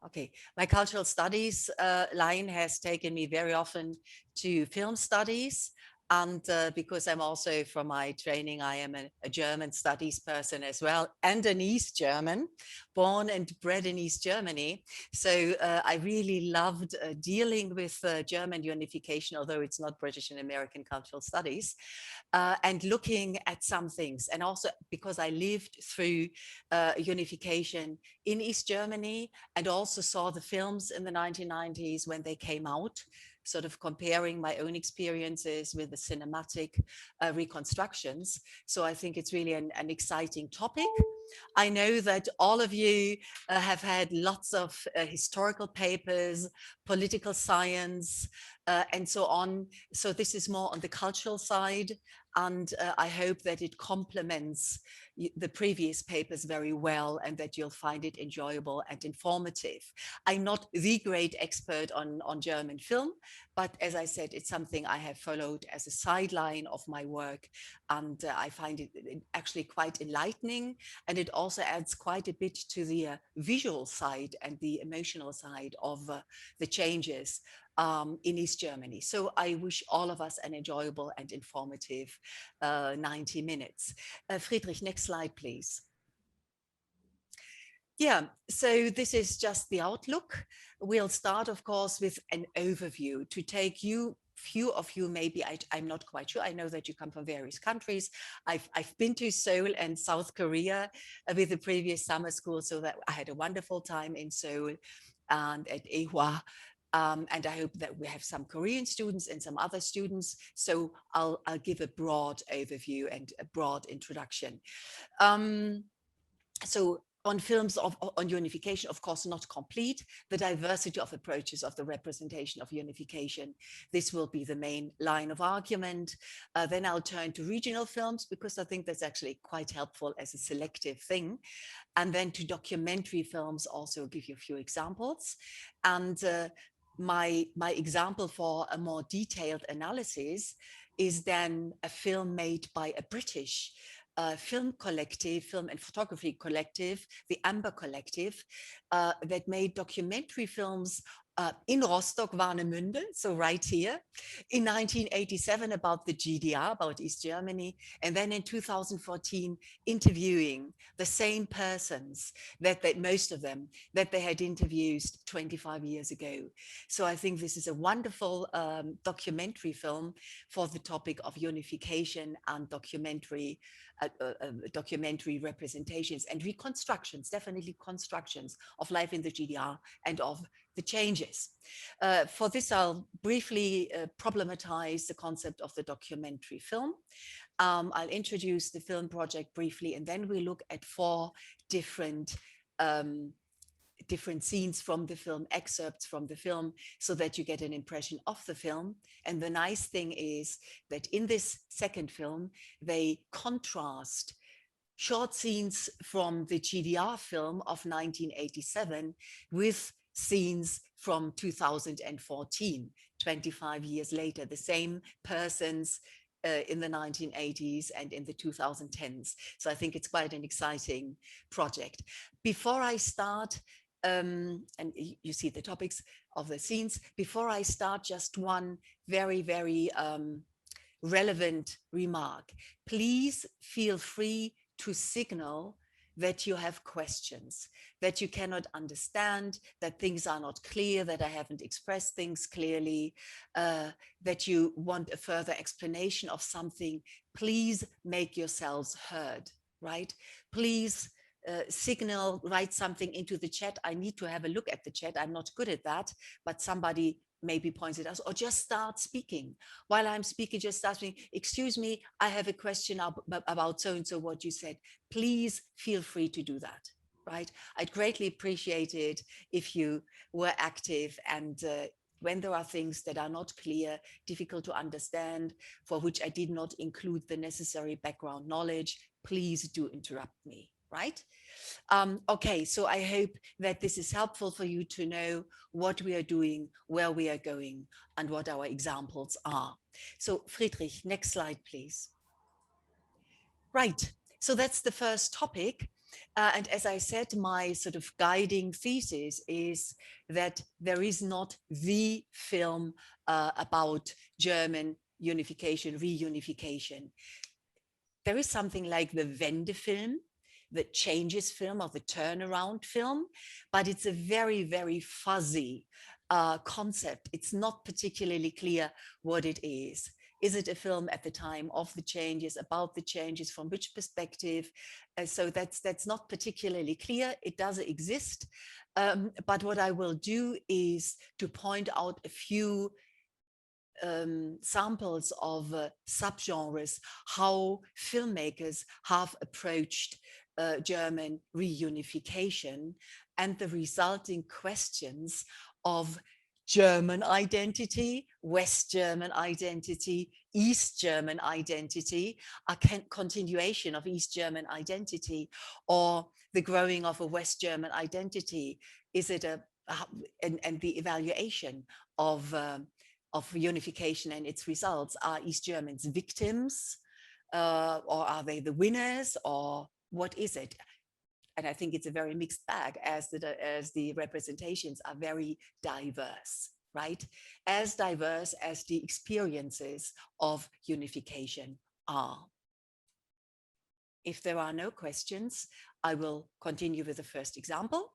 Okay, my cultural studies line has taken me very often to film studies. And because I'm also, from my training, I am a German studies person as well, and an East German, born and bred in East Germany. So I really loved dealing with German unification, although it's not British and American cultural studies, and looking at some things. And also because I lived through unification in East Germany, and also saw the films in the 1990s when they came out, sort of comparing my own experiences with the cinematic reconstructions. So I think it's really an exciting topic. I know that all of you have had lots of historical papers, political science, and so on. So this is more on the cultural side. And I hope that it complements the previous papers very well, and that you'll find it enjoyable and informative. I'm not the great expert on German film, but as I said, it's something I have followed as a sideline of my work. And I find it actually quite enlightening. And it also adds quite a bit to the visual side and the emotional side of the changes in East Germany. So I wish all of us an enjoyable and informative 90 minutes. Friedrich, next slide, please. Yeah, so this is just the outlook. We'll start, of course, with an overview to take you, few of you, maybe I'm not quite sure. I know that you come from various countries. I've been to Seoul and South Korea with the previous summer school, so that I had a wonderful time in Seoul and at Ehwa. And I hope that we have some Korean students and some other students. So I'll give a broad overview and a broad introduction. So on films on unification, of course, not complete, the diversity of approaches of the representation of unification. This will be the main line of argument. Then I'll turn to regional films, because I think that's actually quite helpful as a selective thing. And then to documentary films, also give you a few examples. And my example for a more detailed analysis is then a film made by a British film collective, film and photography collective, the Amber Collective, that made documentary films in Rostock, Warnemünde, so right here, in 1987 about the GDR, about East Germany, and then in 2014 interviewing the same persons that most of them that they had interviewed 25 years ago. So I think this is a wonderful documentary film for the topic of unification and documentary representations and reconstructions, definitely constructions of life in the GDR and of the changes. For this, I'll briefly problematize the concept of the documentary film. I'll introduce the film project briefly, and then we look at four different scenes from the film, excerpts from the film, so that you get an impression of the film. And the nice thing is that in this second film, they contrast short scenes from the GDR film of 1987 with scenes from 2014, 25 years later, the same persons in the 1980s and in the 2010s. So I think it's quite an exciting project. Before I start, and you see the topics of the scenes, before I start, just one very, very relevant remark. Please feel free to signal that you have questions, that you cannot understand, that things are not clear, that I haven't expressed things clearly, that you want a further explanation of something. Please make yourselves heard, right? Please signal, write something into the chat. I need to have a look at the chat. I'm not good at that, but somebody maybe points it out, or just start speaking. While I'm speaking, just start speaking. Excuse me, I have a question about so-and-so what you said. Please feel free to do that, right? I'd greatly appreciate it if you were active, and when there are things that are not clear, difficult to understand, for which I did not include the necessary background knowledge, please do interrupt me, right? Okay, so I hope that this is helpful for you to know what we are doing, where we are going, and what our examples are. So Friedrich, next slide, please. Right, so that's the first topic. And as I said, my sort of guiding thesis is that there is not the film about German unification, reunification. There is something like the Wende film, the changes film or the turnaround film, but it's a very, very fuzzy concept. It's not particularly clear what it is. Is it a film at the time of the changes, about the changes, from which perspective? So that's not particularly clear. It does exist. But what I will do is to point out a few samples of subgenres, how filmmakers have approached German reunification and the resulting questions of German identity, West German identity, East German identity, a continuation of East German identity, or the growing of a West German identity. Is it and the evaluation of unification and its results? Are East Germans victims, or are they the winners, or what is it? And I think it's a very mixed bag, as the representations are very diverse, right? As diverse as the experiences of unification are. If there are no questions, I will continue with the first example.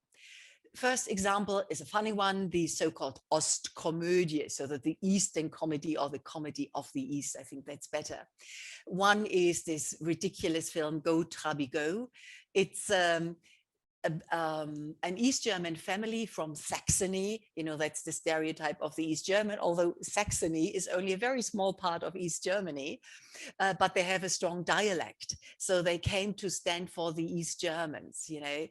First example is a funny one, the so-called Ostkomödie, so that the Eastern comedy, or the comedy of the East, I think that's better. One is this ridiculous film, Go Trabi Go. It's an East German family from Saxony. You know, that's the stereotype of the East German, although Saxony is only a very small part of East Germany, but they have a strong dialect. So they came to stand for the East Germans, you know.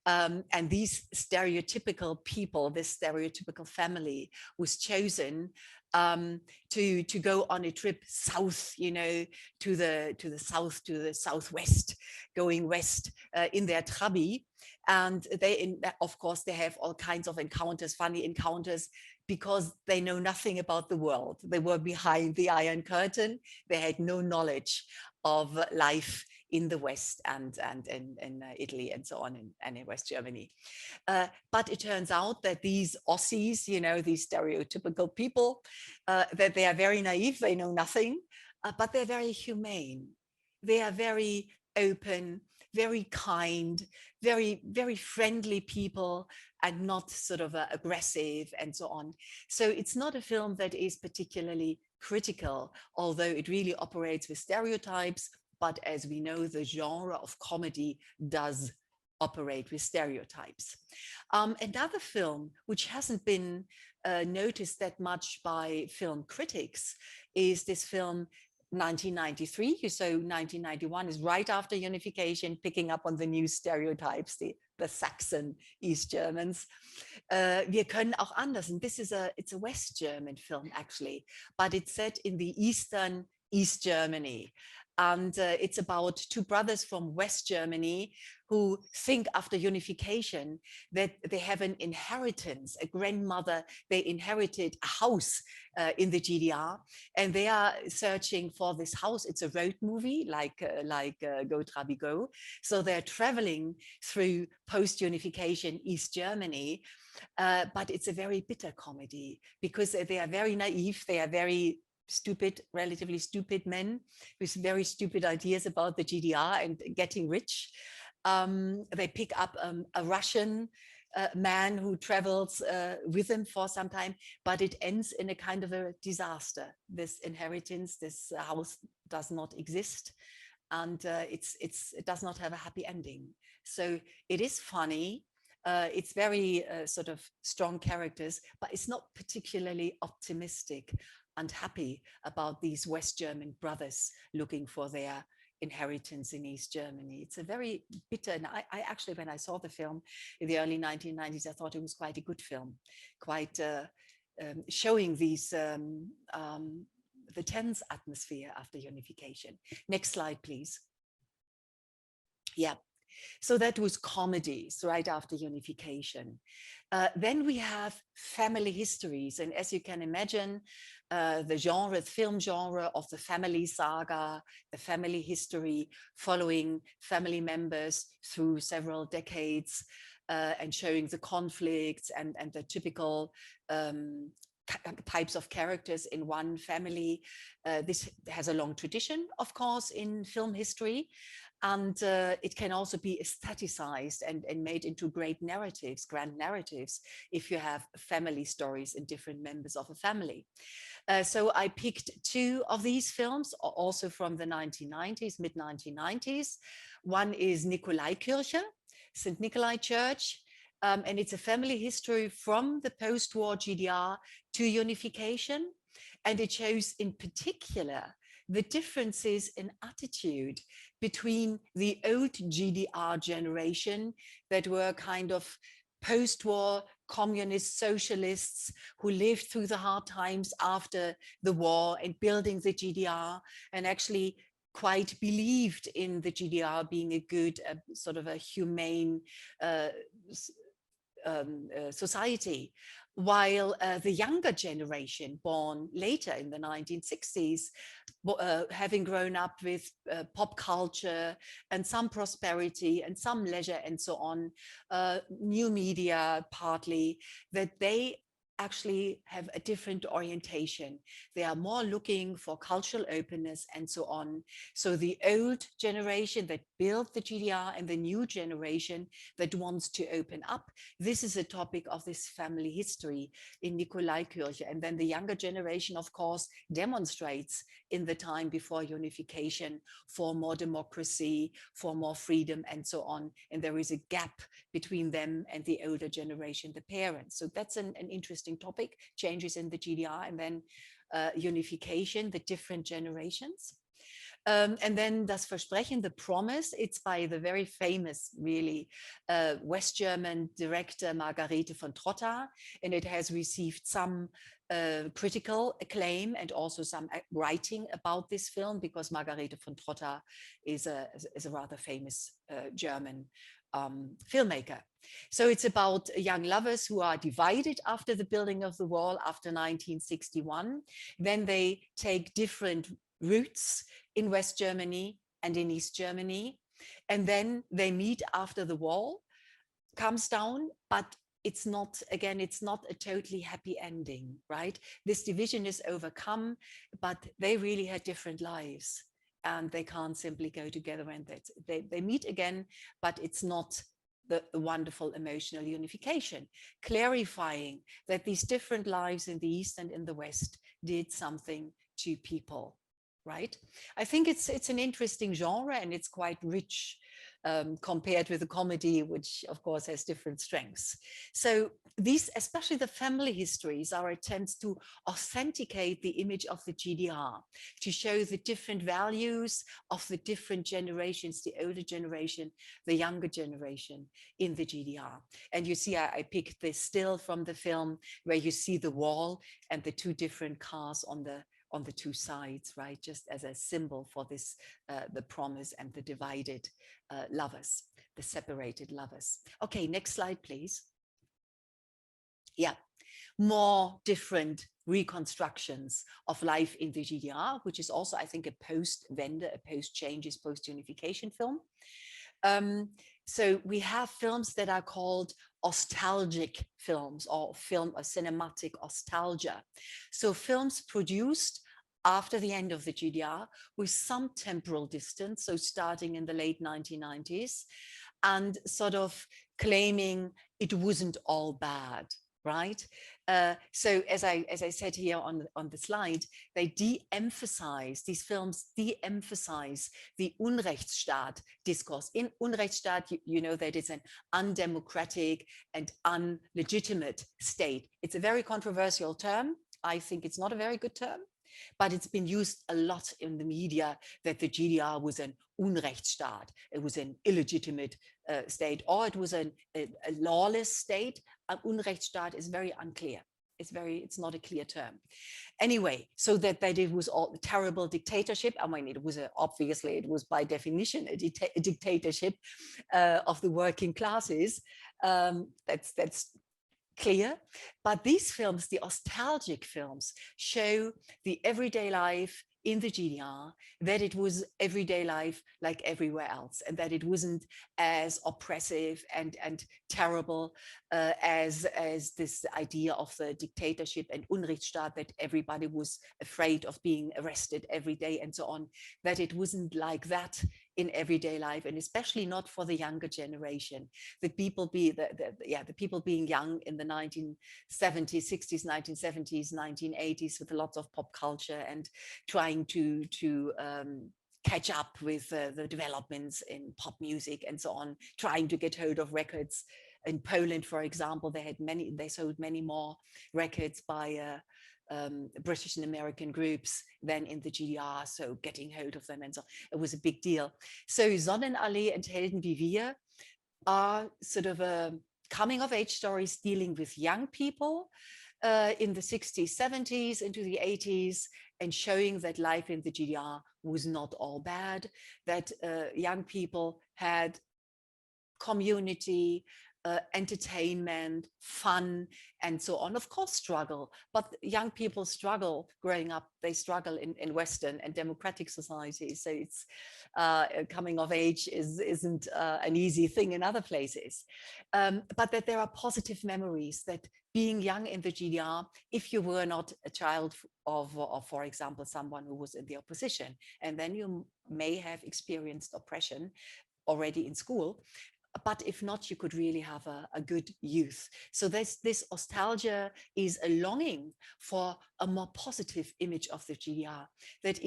And these stereotypical people, this stereotypical family was chosen to go on a trip south, you know, to the south, to the southwest, going west in their Trabi. And of course, they have all kinds of encounters, funny encounters, because they know nothing about the world. They were behind the Iron Curtain. They had no knowledge of life in the West and in Italy and so on, and in West Germany. But it turns out that these Aussies, you know, these stereotypical people, that they are very naive, they know nothing, but they're very humane. They are very open, very kind, very, very friendly people, and not sort of aggressive and so on. So it's not a film that is particularly critical, although it really operates with stereotypes. But as we know, the genre of comedy does operate with stereotypes. Another film which hasn't been noticed that much by film critics is this film 1993. So 1991 is right after unification, picking up on the new stereotypes, the Saxon East Germans. Wir können auch anders. And it's a West German film, actually, but it's set in the Eastern East Germany. And it's about two brothers from West Germany who think after unification that they have an inheritance, a grandmother, they inherited a house in the GDR, and they are searching for this house. It's a road movie, like Go Trabi Go. So they're traveling through post-unification East Germany, but it's a very bitter comedy because they are very naive, they are very stupid, relatively stupid men with very stupid ideas about the GDR and getting rich. They pick up a Russian man who travels with them for some time, but it ends in a kind of a disaster. This inheritance, this house does not exist, and it does not have a happy ending. So it is funny. It's very sort of strong characters, but it's not particularly optimistic and happy about these West German brothers looking for their inheritance in East Germany. It's a very bitter, and I actually, when I saw the film in the early 1990s, I thought it was quite a good film, quite showing these the tense atmosphere after unification. Next slide, please. Yeah. So that was comedies right after unification. Then we have family histories. And as you can imagine, the film genre of the family saga, the family history, following family members through several decades and showing the conflicts and the typical types of characters in one family. This has a long tradition, of course, in film history. And it can also be aestheticized and made into great narratives, grand narratives, if you have family stories and different members of a family. So I picked two of these films, also from the 1990s, mid-1990s. One is Nikolaikirche, St. Nikolai Church, and it's a family history from the post-war GDR to unification. And it shows in particular the differences in attitude between the old GDR generation that were kind of post-war communist socialists who lived through the hard times after the war and building the GDR, and actually quite believed in the GDR being a good, sort of a humane society, while the younger generation born later in the 1960s, having grown up with pop culture and some prosperity and some leisure and so on, new media partly, that they actually have a different orientation. They are more looking for cultural openness and so on. So the old generation that built the GDR and the new generation that wants to open up, this is a topic of this family history in Nikolaikirche. And then the younger generation, of course, demonstrates in the time before unification for more democracy, for more freedom and so on. And there is a gap between them and the older generation, the parents. So that's an interesting topic, changes in the GDR, and then unification, the different generations. And then Das Versprechen, the promise, it's by the very famous, really, West German director Margarete von Trotta, and it has received some critical acclaim and also some writing about this film, because Margarete von Trotta is a rather famous German filmmaker. So it's about young lovers who are divided after the building of the wall after 1961. Then they take different routes in West Germany and in East Germany. And then they meet after the wall comes down, but it's not, again, it's not a totally happy ending, right? This division is overcome, but they really had different lives. And they can't simply go together, and they meet again, but it's not the wonderful emotional unification, clarifying that these different lives in the East and in the West did something to people, right? I think it's an interesting genre, and it's quite rich compared with a comedy, which of course has different strengths. So these, especially the family histories, are attempts to authenticate the image of the GDR, to show the different values of the different generations, the older generation, the younger generation in the GDR. And you see, I picked this still from the film where you see the wall and the two different cars on the two sides, right? Just as a symbol for this, the promise and the divided lovers, the separated lovers. Okay, next slide, please. Yeah, more different reconstructions of life in the GDR, which is also, I think, a post-Wende, a post-changes, post-unification film. So we have films that are called nostalgic films, or film of cinematic nostalgia. So films produced after the end of the GDR with some temporal distance, so starting in the late 1990s, and sort of claiming it wasn't all bad, right? So as I said here on the slide, they de-emphasize, these films de-emphasize the Unrechtsstaat discourse. In Unrechtsstaat, you know that it's an undemocratic and unlegitimate state. It's a very controversial term. I think it's not a very good term, but it's been used a lot in the media that the GDR was an Unrechtsstaat, it was an illegitimate state, or it was a lawless state. An Unrechtsstaat is very unclear. it's not a clear term. Anyway, so that it was all terrible dictatorship. I mean, obviously it was by definition a dictatorship of the working classes. That's clear. But these films, the nostalgic films, show the everyday life in the GDR, that it was everyday life like everywhere else, and that it wasn't as oppressive and terrible as this idea of the dictatorship and Unrechtsstaat, that everybody was afraid of being arrested every day and so on, that it wasn't like that in everyday life, and especially not for the younger generation. The people being young in the 1970s, 60s, 1970s, 1980s, with a lot of pop culture and trying to catch up with the developments in pop music and so on, trying to get hold of records. In Poland, for example, they sold many more records by British and American groups than in the GDR, so getting hold of them, and so it was a big deal. So Sonnenallee and Helden wie wir are sort of coming of age stories dealing with young people in the 60s, 70s, into the 80s, and showing that life in the GDR was not all bad, that young people had community, entertainment, fun, and so on. Of course, struggle, but young people struggle growing up. They struggle in Western and democratic societies. So it's coming of age isn't an easy thing in other places. But that there are positive memories, that being young in the GDR, if you were not a child of, for example, someone who was in the opposition, and then you may have experienced oppression already in school. But if not, you could really have a good youth. So this nostalgia is a longing for a more positive image of the GDR that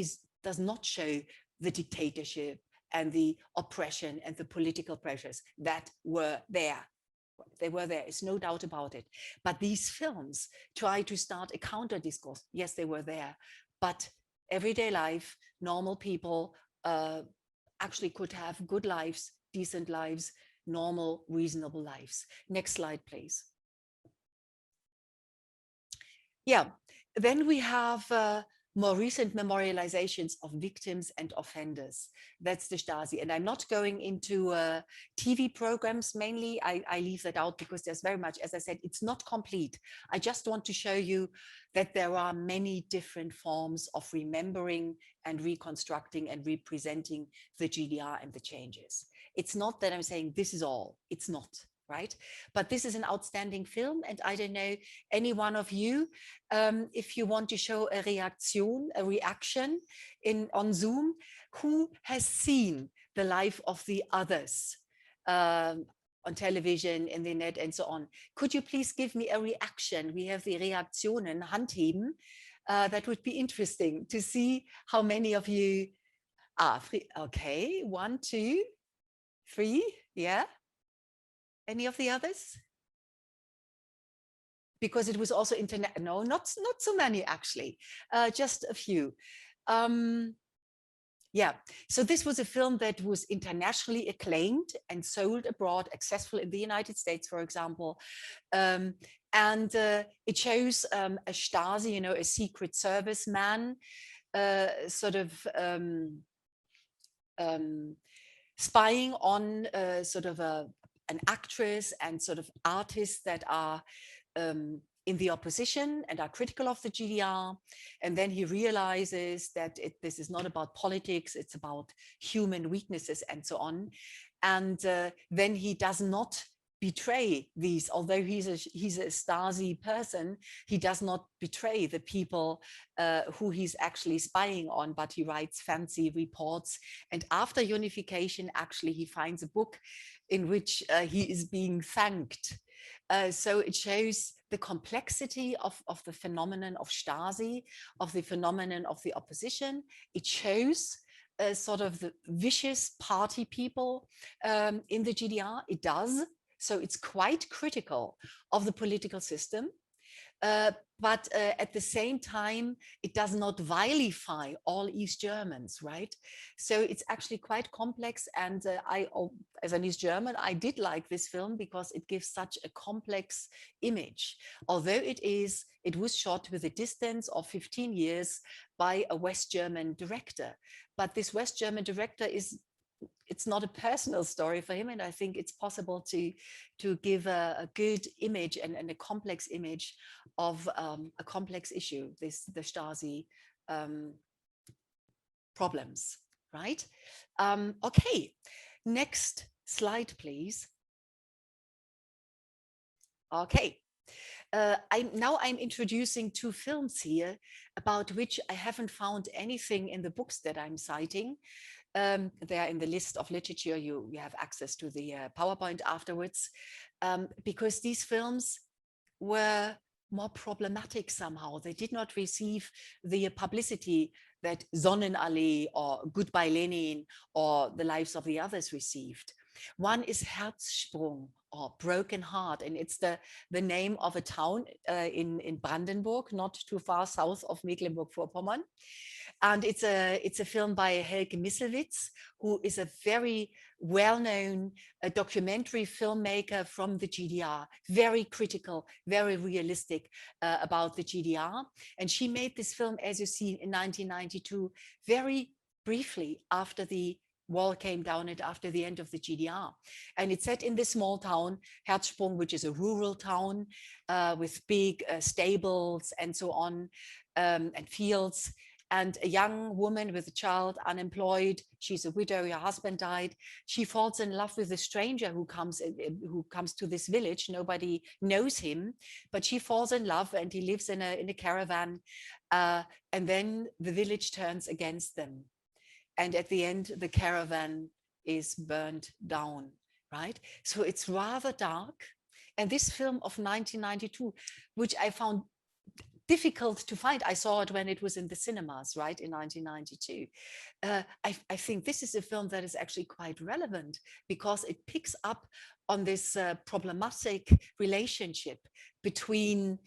does not show the dictatorship and the oppression and the political pressures that were there. They were there, there's no doubt about it. But these films try to start a counter discourse. Yes, they were there, but everyday life, normal people actually could have good lives, decent lives, normal, reasonable lives. Next slide, please. Yeah, then we have more recent memorializations of victims and offenders. That's the Stasi. And I'm not going into TV programs mainly. I leave that out because there's very much, as I said, it's not complete. I just want to show you that there are many different forms of remembering and reconstructing and representing the GDR and the changes. It's not that I'm saying this is all, it's not, right? But this is an outstanding film, and I don't know, any one of you, if you want to show a reaction on Zoom, who has seen the life of the others on television, in the net, and so on? Could you please give me a reaction? We have the Reaktionen, Handheben. That would be interesting to see how many of you are free. Okay, 1, 2, 3, yeah. Any of the others? Because it was also internet. No, not so many actually, just a few. Yeah, so this was a film that was internationally acclaimed and sold abroad, successful in the United States, for example. And it shows a Stasi, you know, a secret service man, sort of spying on sort of an actress and sort of artists that are in the opposition and are critical of the GDR. And then he realizes that this is not about politics, it's about human weaknesses and so on. And then he does not betray these, although he's a Stasi person, he does not betray the people who he's actually spying on, but he writes fancy reports. And after unification, actually, he finds a book in which he is being thanked. So it shows the complexity of the phenomenon of Stasi, of the phenomenon of the opposition. It shows sort of the vicious party people in the GDR. It does. So it's quite critical of the political system. But at the same time, it does not vilify all East Germans, right? So it's actually quite complex. And as an East German, I did like this film because it gives such a complex image. Although it was shot with a distance of 15 years by a West German director. But this West German director it's not a personal story for him, and I think it's possible to give a good image and a complex image of a complex issue, the Stasi problems, right? Okay, next slide, please. Okay. I'm introducing two films here about which I haven't found anything in the books that I'm citing. They are in the list of literature. You have access to the PowerPoint afterwards, because these films were more problematic somehow. They did not receive the publicity that Sonnenallee or Goodbye Lenin or The Lives of the Others received. One is Herzsprung, or Broken Heart, and it's the name of a town in Brandenburg, not too far south of Mecklenburg-Vorpommern. And it's a film by Helge Misselwitz, who is a very well-known documentary filmmaker from the GDR, very critical, very realistic about the GDR. And she made this film, as you see, in 1992, very briefly after the wall came down and after the end of the GDR. And it's set in this small town, Herzsprung, which is a rural town with big stables and so on, and fields. And a young woman with a child, unemployed, she's a widow, her husband died. She falls in love with a stranger who comes to this village. Nobody knows him, but she falls in love, and he lives in a caravan. And then the village turns against them. And at the end, the caravan is burned down, right? So it's rather dark. And this film of 1992, which I found difficult to find. I saw it when it was in the cinemas, right, in 1992. I think this is a film that is actually quite relevant because it picks up on this problematic relationship between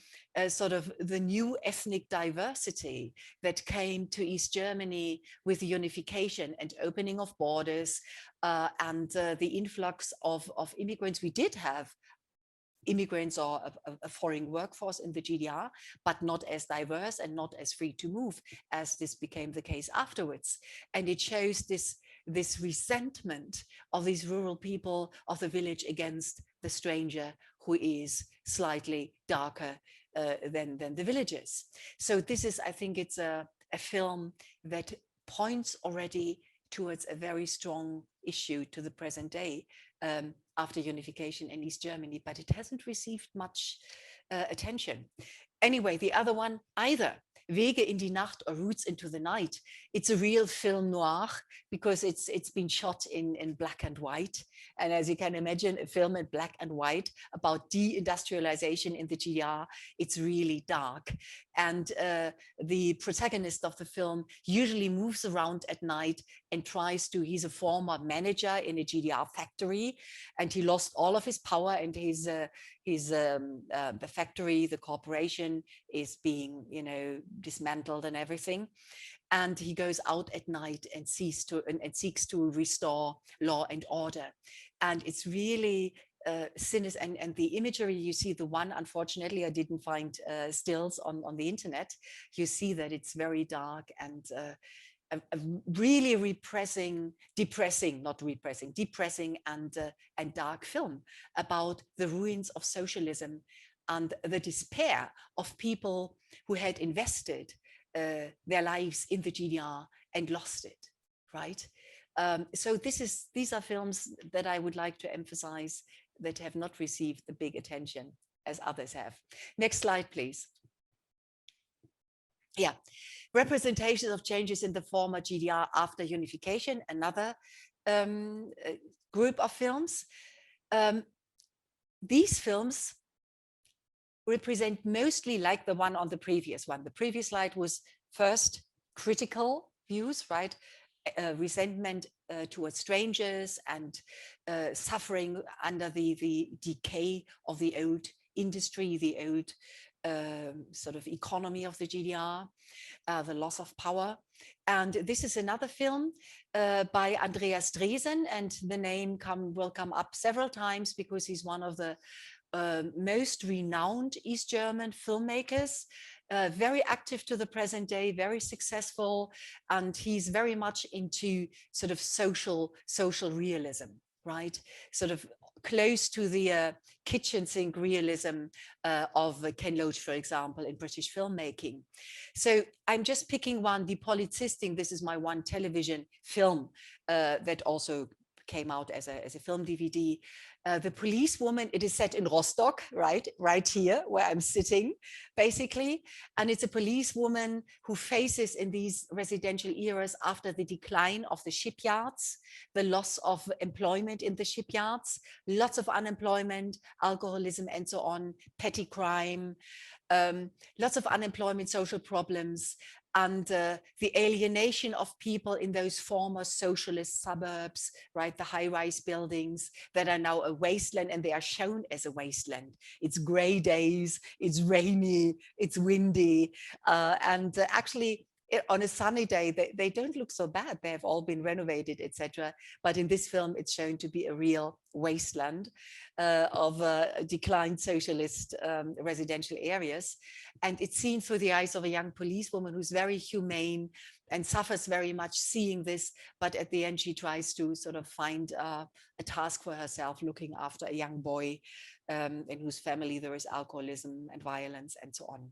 sort of the new ethnic diversity that came to East Germany with the unification and opening of borders and the influx of immigrants. We did have immigrants or a foreign workforce in the GDR, but not as diverse and not as free to move as this became the case afterwards. And it shows this resentment of these rural people of the village against the stranger who is slightly darker than the villagers. So this is, I think it's a film that points already towards a very strong issue to the present day after unification in East Germany, but it hasn't received much attention. Anyway, the other one, either Wege in die Nacht or Roots into the Night. It's a real film noir because it's been shot in black and white. And as you can imagine, a film in black and white about deindustrialization in the GDR, it's really dark. And the protagonist of the film usually moves around at night and he's a former manager in a GDR factory, and he lost all of his power, and the factory, the corporation is being, dismantled and everything. And he goes out at night and seeks to restore law and order. And it's really sinister. And the imagery, you see the one, unfortunately, I didn't find stills on the internet. You see that it's very dark and a really depressing and dark film about the ruins of socialism and the despair of people who had invested their lives in the GDR and lost it, right? So these are films that I would like to emphasize that have not received the big attention as others have. Next slide, please. Yeah, representations of changes in the former GDR after unification, another group of films. These films represent mostly like the one on the previous one. The previous slide was first critical views, right? Resentment towards strangers and suffering under the decay of the old industry, the old sort of economy of the GDR, the loss of power. And this is another film by Andreas Dresen, and the name will come up several times because he's one of the most renowned East German filmmakers, very active to the present day, very successful, and he's very much into sort of social realism, right? Sort of close to the kitchen sink realism of Ken Loach, for example, in British filmmaking. So I'm just picking one, Die Polizistin. This is my one television film that also came out as a film DVD. The policewoman, it is set in Rostock, right here where I'm sitting, basically. And it's a policewoman who faces in these residential eras after the decline of the shipyards, the loss of employment in the shipyards, lots of unemployment, alcoholism, and so on, petty crime, lots of unemployment, social problems, and the alienation of people in those former socialist suburbs, right? The high-rise buildings that are now a wasteland, and they are shown as a wasteland. It's gray days, it's rainy, it's windy, and actually, on a sunny day, they don't look so bad. They have all been renovated, etc. But in this film, it's shown to be a real wasteland of declined socialist residential areas. And it's seen through the eyes of a young policewoman who's very humane and suffers very much seeing this. But at the end, she tries to sort of find a task for herself, looking after a young boy in whose family there is alcoholism and violence and so on.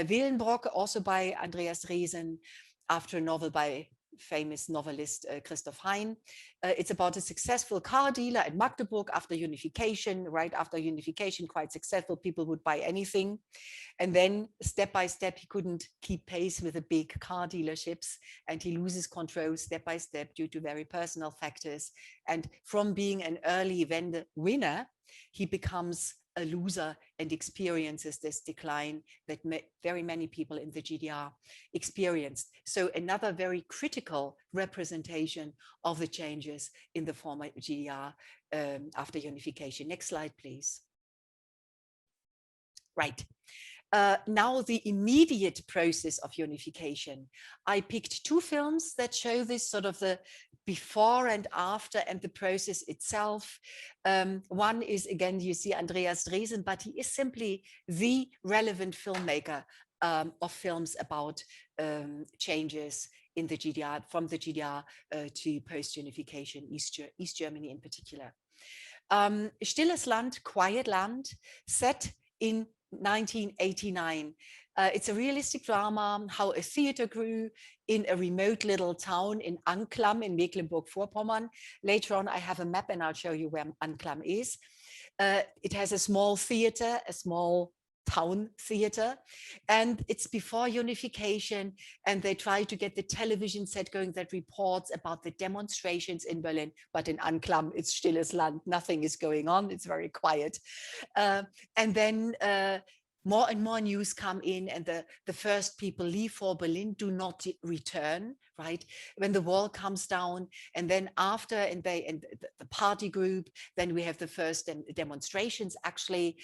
Willenbrock, also by Andreas Dresen, after a novel by famous novelist Christoph Hein. It's about a successful car dealer at Magdeburg after unification, right after unification, quite successful. People would buy anything. And then step by step, he couldn't keep pace with the big car dealerships, and he loses control step by step due to very personal factors. And from being an early winner, he becomes a loser and experiences this decline that very many people in the GDR experienced. So another very critical representation of the changes in the former GDR after unification. Next slide, please. Right. Now the immediate process of unification. I picked two films that show this sort of the before and after and the process itself. One is, again, you see Andreas Dresen, but he is simply the relevant filmmaker of films about changes in the GDR, from the GDR to post-unification, East Germany in particular. Stilles Land, Quiet Land, set in 1989. It's a realistic drama, how a theater grew in a remote little town in Anklam in Mecklenburg-Vorpommern. Later on, I have a map and I'll show you where Anklam is. It has a small theater, a small town theater, and it's before unification, and they try to get the television set going that reports about the demonstrations in Berlin, but in Anklam it's Stilles Land, nothing is going on, it's very quiet. And then more and more news come in, and the first people leave for Berlin, do not return, right? When the wall comes down, and then after, and the party group, then we have the first demonstrations actually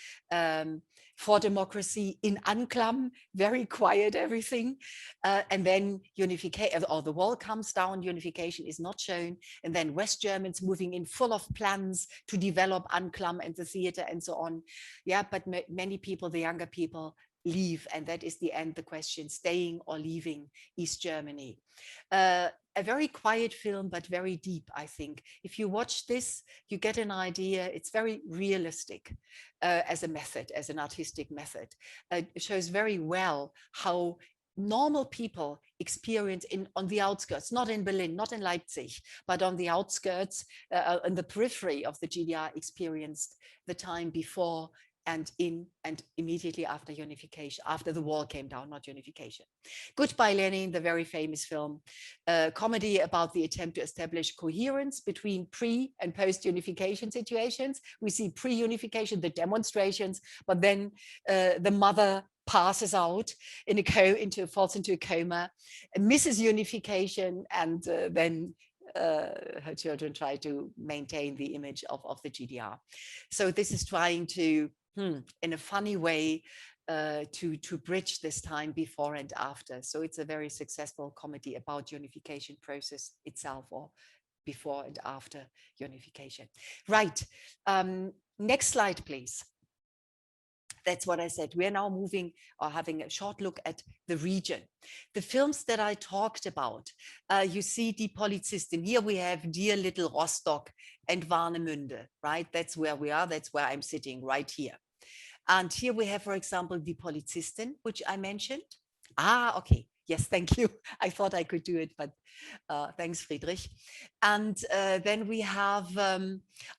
for democracy in Anklam, very quiet, everything. And then unification, or the wall comes down, unification is not shown. And then West Germans moving in full of plans to develop Anklam and the theater and so on. Yeah, but many people, the younger people, leave, and that is the end, the question, staying or leaving East Germany. A very quiet film, but very deep, I think. If you watch this, you get an idea. It's very realistic as a method, as an artistic method. It shows very well how normal people experience on the outskirts, not in Berlin, not in Leipzig, but on the outskirts, in the periphery of the GDR, experienced the time before and in and immediately after unification, after the wall came down, not unification. Goodbye Lenin, the very famous film, comedy about the attempt to establish coherence between pre and post-unification situations. We see pre-unification, the demonstrations, but then the mother passes out falls into a coma, misses unification, and then her children try to maintain the image of the GDR. So this is trying to, in a funny way, to bridge this time before and after. So it's a very successful comedy about unification process itself, or before and after unification. Right. Next slide, please. That's what I said. We're now moving or having a short look at the region. The films that I talked about, you see Die Polizistin. Here we have Dear Little Rostock and Warnemünde, right? That's where we are. That's where I'm sitting right here. And here we have, for example, Die Polizistin, which I mentioned. Ah, okay. Yes, thank you. I thought I could do it, but thanks, Friedrich. And then we have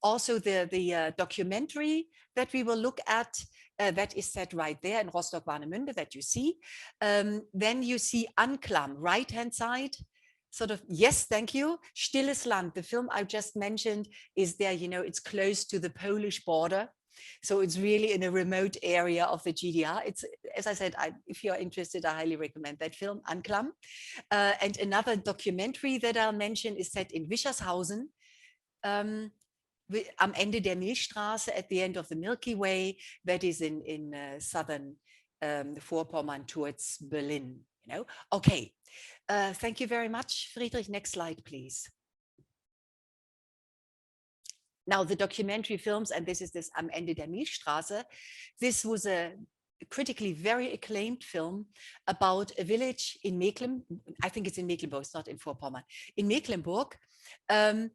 also the documentary that we will look at. That is set right there in Rostock-Warnemünde that you see. Then you see Anklam, right-hand side. Sort of, yes, thank you. Stilles Land, the film I just mentioned, is there, you know, it's close to the Polish border. So it's really in a remote area of the GDR. It's, as I said, if you're interested, I highly recommend that film, Anklam. And another documentary that I'll mention is set in Wischershausen, am Ende der Milchstraße, at the end of the Milky Way, that is in southern Vorpommern towards Berlin. You know, okay. Thank you very much, Friedrich. Next slide, please. Now, the documentary films, and this is this Am Ende der Milchstraße. This was a critically very acclaimed film about a village in Mecklenburg. I think it's in Mecklenburg, it's not in Vorpommern, in Mecklenburg. And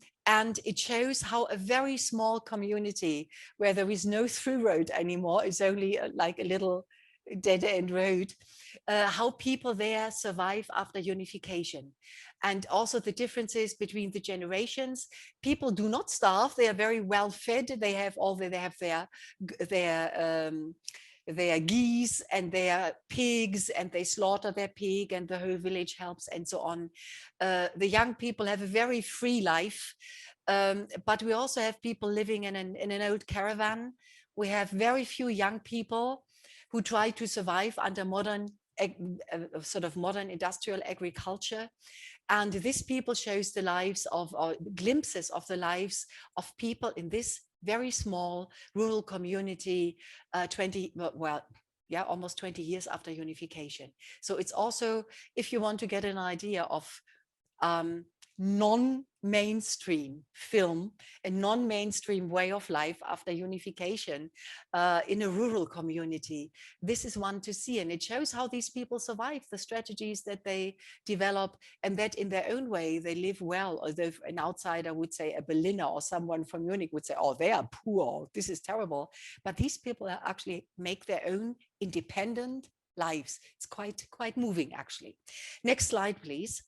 it shows how a very small community where there is no through road anymore, it's only like a little dead end road, how people there survive after unification. And also the differences between the generations. People do not starve, they are very well fed, they have their geese and their pigs, and they slaughter their pig and the whole village helps and so on. The young people have a very free life, but we also have people living in an old caravan. We have very few young people who try to survive under modern, sort of modern industrial agriculture. And this people shows the lives of, or glimpses of the lives of people in this very small rural community, almost 20 years after unification. So it's also, if you want to get an idea of non-mainstream film, a non-mainstream way of life after unification in a rural community, this is one to see. And it shows how these people survive, the strategies that they develop, and that in their own way they live well. Although an outsider would say, a Berliner or someone from Munich would say, oh, they are poor, this is terrible. But these people actually make their own independent lives. It's quite moving, actually. Next slide, please.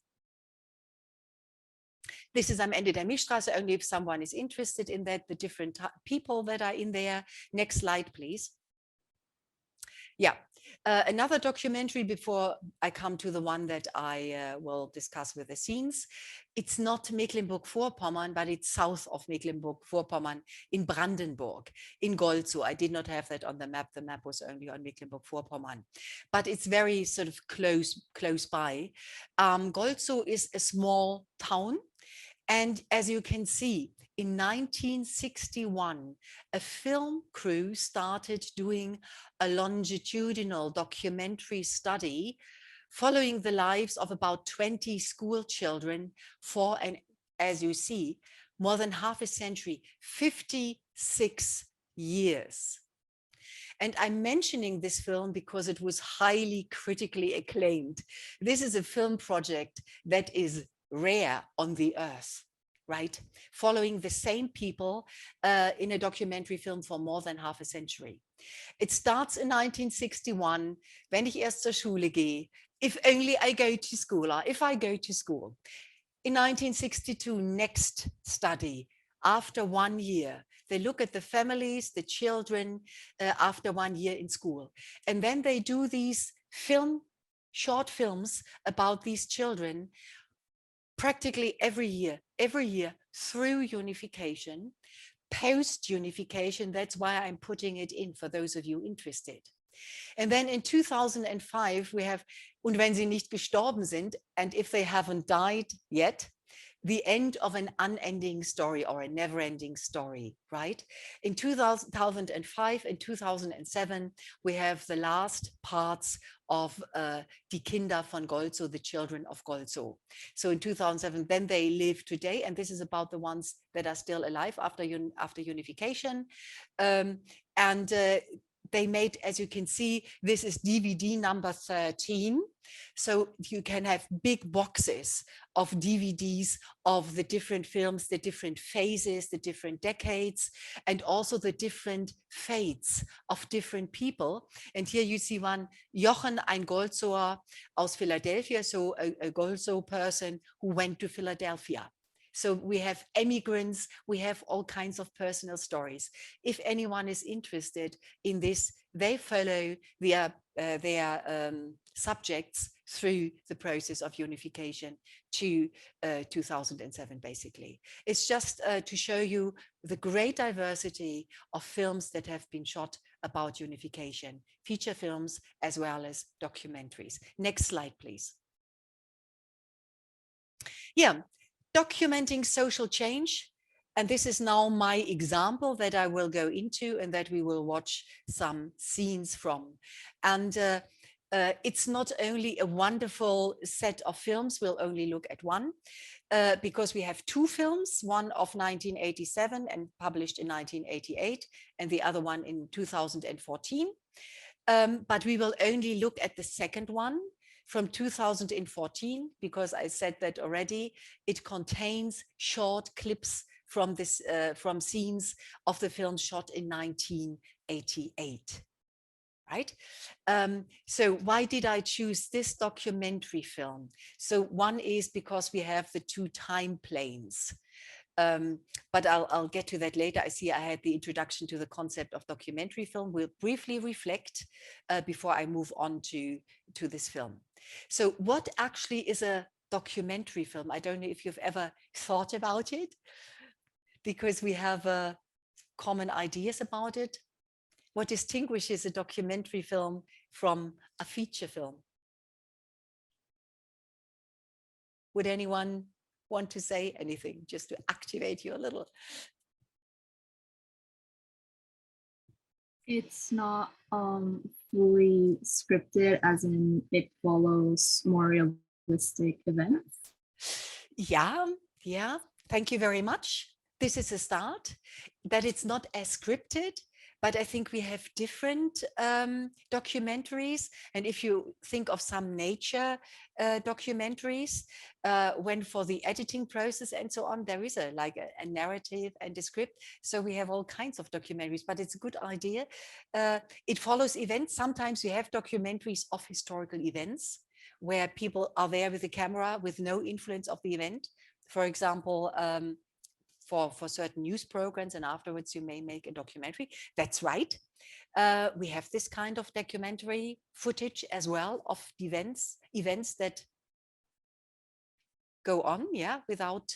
This is Am Ende der Milchstraße, only if someone is interested in that, the different people that are in there. Next slide, please. Yeah, another documentary before I come to the one that I will discuss with the scenes. It's not Mecklenburg-Vorpommern, but it's south of Mecklenburg-Vorpommern in Brandenburg, in Golzow. I did not have that on the map. The map was only on Mecklenburg-Vorpommern, but it's very sort of close by. Golzow is a small town. And as you can see, in 1961, a film crew started doing a longitudinal documentary study following the lives of about 20 school children for, and as you see, more than half a century, 56 years. And I'm mentioning this film because it was highly critically acclaimed. This is a film project that is rare on the earth, right? Following the same people in a documentary film for more than half a century. It starts in 1961, wenn ich erst zur Schule gehe, if only I go to school, or if I go to school. In 1962, next study, after 1 year, they look at the families, the children, after 1 year in school. And then they do these short films about these children practically every year through unification, post-unification. That's why I'm putting it in for those of you interested. And then in 2005, we have, und wenn sie nicht gestorben sind, and if they haven't died yet, the end of an unending story or a never-ending story, right? In 2005 and 2007, we have the last parts of Die Kinder von Golzow, the children of Golzow. So in 2007, then they live today, and this is about the ones that are still alive after unification. And they made, as you can see, this is DVD number 13. So you can have big boxes of DVDs of the different films, the different phases, the different decades, and also the different fates of different people. And here you see one, Jochen, ein Golzower aus Philadelphia, so a Golzow person who went to Philadelphia. So we have emigrants, we have all kinds of personal stories. If anyone is interested in this, they follow their subjects through the process of unification to 2007, basically. It's just to show you the great diversity of films that have been shot about unification, feature films as well as documentaries. Next slide, please. Yeah. Documenting social change. And this is now my example that I will go into and that we will watch some scenes from. And it's not only a wonderful set of films, we'll only look at one, because we have two films, one of 1987 and published in 1988, and the other one in 2014. But we will only look at the second one, from 2014, because I said that already. It contains short clips from this from scenes of the film shot in 1988. Right? So why did I choose this documentary film? So one is because we have the two time planes. But I'll get to that later. I see I had the introduction to the concept of documentary film. We'll briefly reflect before I move on to this film. So what actually is a documentary film? I don't know if you've ever thought about it, because we have common ideas about it. What distinguishes a documentary film from a feature film? Would anyone want to say anything, just to activate you a little? It's not fully scripted, as in it follows more realistic events. Yeah. Thank you very much. This is a start, that it's not as scripted, but I think we have different documentaries. And if you think of some nature documentaries, when for the editing process and so on, there is a narrative and a script. So we have all kinds of documentaries, but it's a good idea. It follows events. Sometimes we have documentaries of historical events where people are there with the camera with no influence of the event. For example, for certain news programs, and afterwards you may make a documentary. That's right. We have this kind of documentary footage as well of events that go on, yeah, without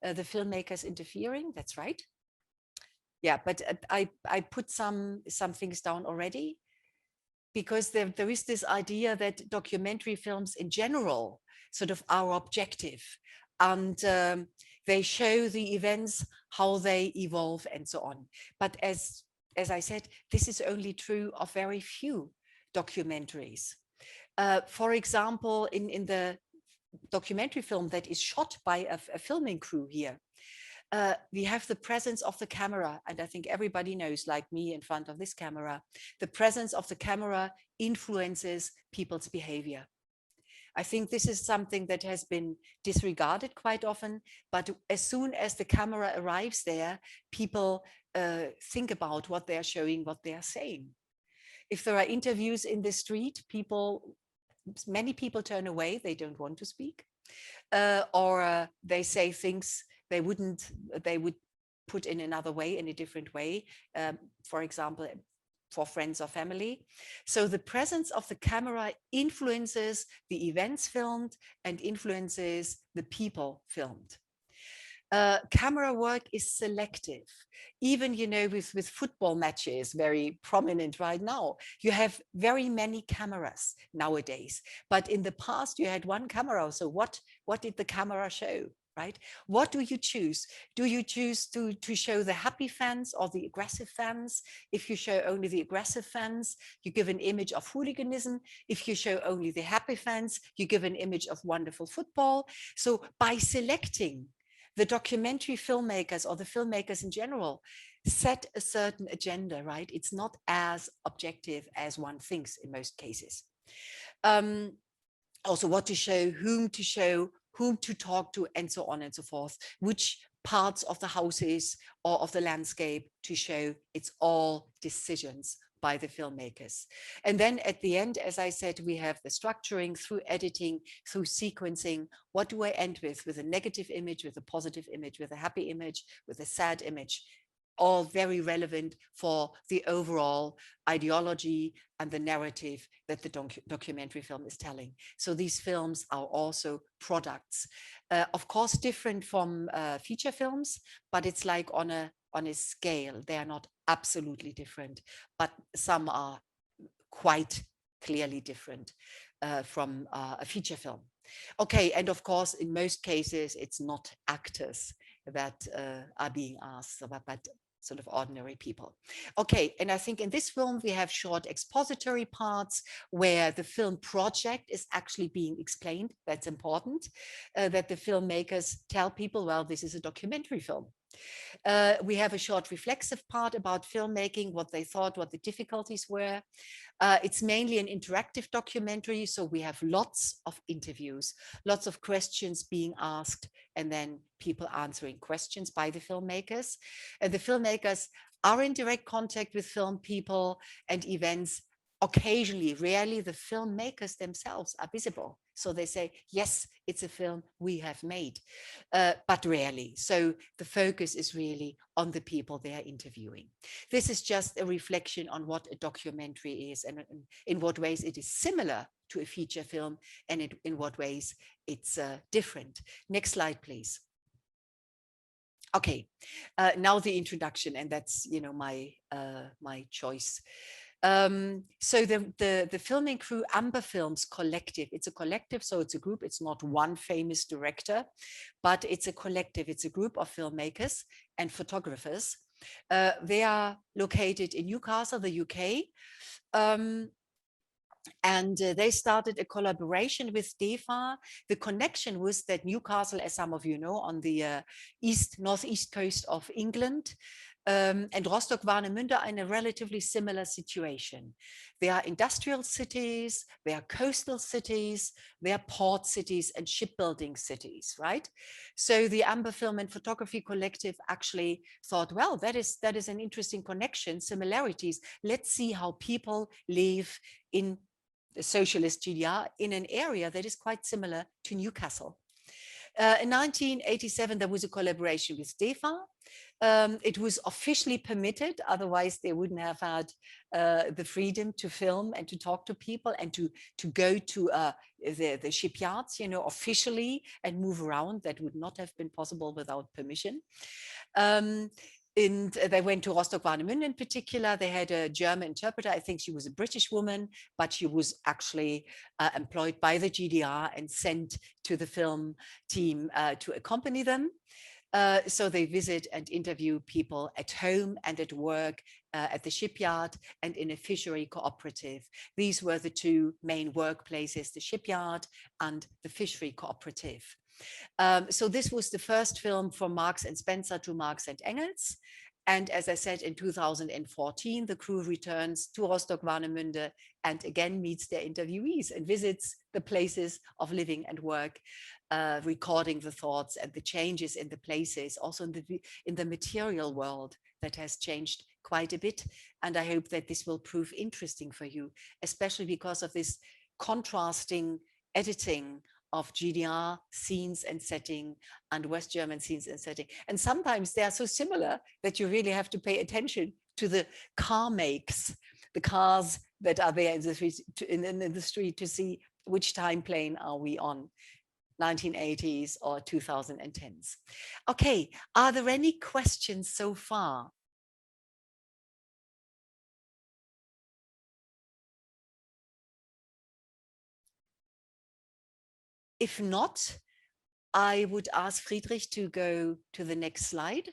the filmmakers interfering. That's right. Yeah, but I put some things down already, because there is this idea that documentary films in general sort of are objective, and they show the events, how they evolve and so on. But as I said, this is only true of very few documentaries. For example, in the documentary film that is shot by a filming crew here, we have the presence of the camera. And I think everybody knows, like me in front of this camera, the presence of the camera influences people's behavior. I think this is something that has been disregarded quite often, but as soon as the camera arrives there, people think about what they are showing, what they are saying. If there are interviews in the street, many people turn away, they don't want to speak, or they say things they would put in another way, in a different way, for example, for friends or family. So the presence of the camera influences the events filmed and influences the people filmed. Camera work is selective. Even, with football matches, very prominent right now, you have very many cameras nowadays. But in the past, you had one camera. So what did the camera show? right? What do you choose? Do you choose to show the happy fans or the aggressive fans? If you show only the aggressive fans, you give an image of hooliganism. If you show only the happy fans, you give an image of wonderful football. So by selecting, the documentary filmmakers or the filmmakers in general set a certain agenda, right? It's not as objective as one thinks in most cases. Also what to show, whom to talk to, and so on and so forth, which parts of the houses or of the landscape to show. It's all decisions by the filmmakers. And then at the end, as I said, we have the structuring through editing, through sequencing. What do I end with a negative image, with a positive image, with a happy image, with a sad image? All very relevant for the overall ideology and the narrative that the documentary film is telling. So these films are also products, of course, different from feature films, but it's like on a scale. They are not absolutely different, but some are quite clearly different from a feature film. Okay, and of course, in most cases, it's not actors that are being asked, but sort of ordinary people. Okay, and I think in this film we have short expository parts where the film project is actually being explained. That's important, that the filmmakers tell people, well, this is a documentary film. We have a short reflexive part about filmmaking, what they thought, what the difficulties were. It's mainly an interactive documentary, so we have lots of interviews, lots of questions being asked, and then people answering questions by the filmmakers. And the filmmakers are in direct contact with film people and events. Occasionally, rarely, the filmmakers themselves are visible. So they say, yes, it's a film we have made, but rarely. So the focus is really on the people they are interviewing. This is just a reflection on what a documentary is and in what ways it is similar to a feature film and in what ways it's different. Next slide, please. Okay, now the introduction, and that's, you know, my choice. So the filming crew, Amber Films Collective, it's a collective, so it's a group. It's not one famous director, but it's a collective. It's a group of filmmakers and photographers. They are located in Newcastle, the UK. And they started a collaboration with DEFA. The connection was that Newcastle, as some of you know, on the northeast coast of England, and Rostock, Warnemünde are in a relatively similar situation. They are industrial cities, they are coastal cities, they are port cities and shipbuilding cities, right? So the Amber Film and Photography Collective actually thought, well, that is an interesting connection, similarities. Let's see how people live in the socialist GDR in an area that is quite similar to Newcastle. In 1987, there was a collaboration with DEFA. It was officially permitted, otherwise they wouldn't have had the freedom to film and to talk to people and to go to the shipyards, you know, officially and move around. That would not have been possible without permission. And they went to Rostock, Warnemünde in particular. They had a German interpreter. I think she was a British woman, but she was actually employed by the GDR and sent to the film team to accompany them. So they visit and interview people at home and at work, at the shipyard and in a fishery cooperative. These were the two main workplaces, the shipyard and the fishery cooperative. So this was the first film from Marx and Spencer to Marx and Engels. And as I said, in 2014, the crew returns to Rostock, Warnemünde, and again meets their interviewees and visits the places of living and work, recording the thoughts and the changes in the places, also in the material world that has changed quite a bit. And I hope that this will prove interesting for you, especially because of this contrasting editing of GDR scenes and setting and West German scenes and setting. And sometimes they are so similar that you really have to pay attention to the car makes, the cars that are there in the street to see which time plane are we on, 1980s or 2010s. Okay, are there any questions so far? If not, I would ask Friedrich to go to the next slide.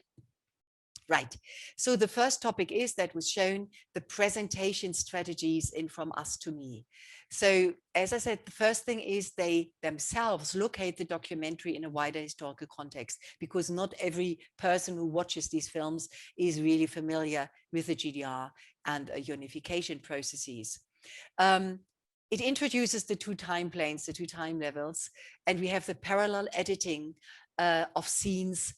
Right. So the first topic is that was shown the presentation strategies in From Us to Me. So as I said, the first thing is they themselves locate the documentary in a wider historical context, because not every person who watches these films is really familiar with the GDR and unification processes. It introduces the two time planes, the two time levels, and we have the parallel editing of scenes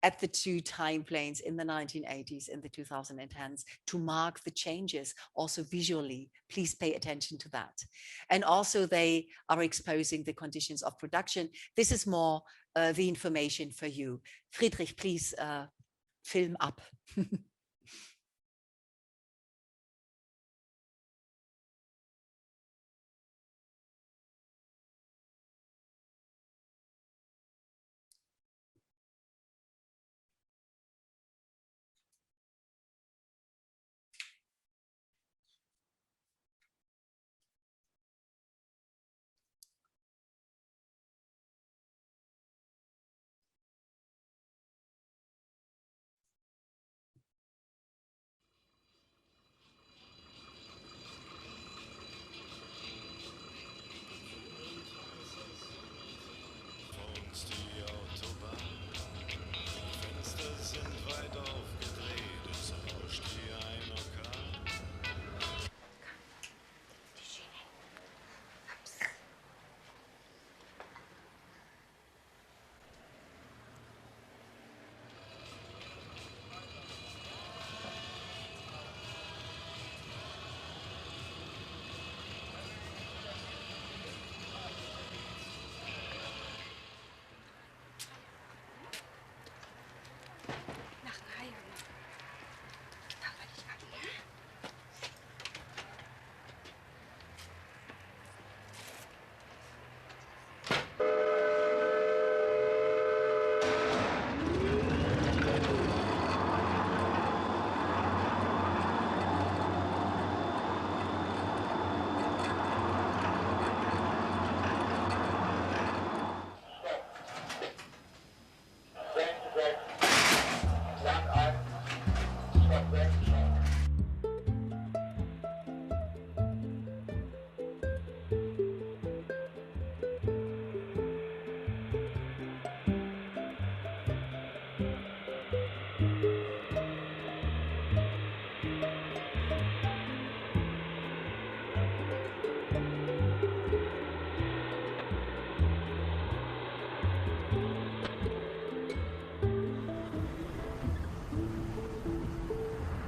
at the two time planes in the 1980s and the 2010s to mark the changes also visually. Please pay attention to that. And also they are exposing the conditions of production. This is more the information for you. Friedrich, please film up.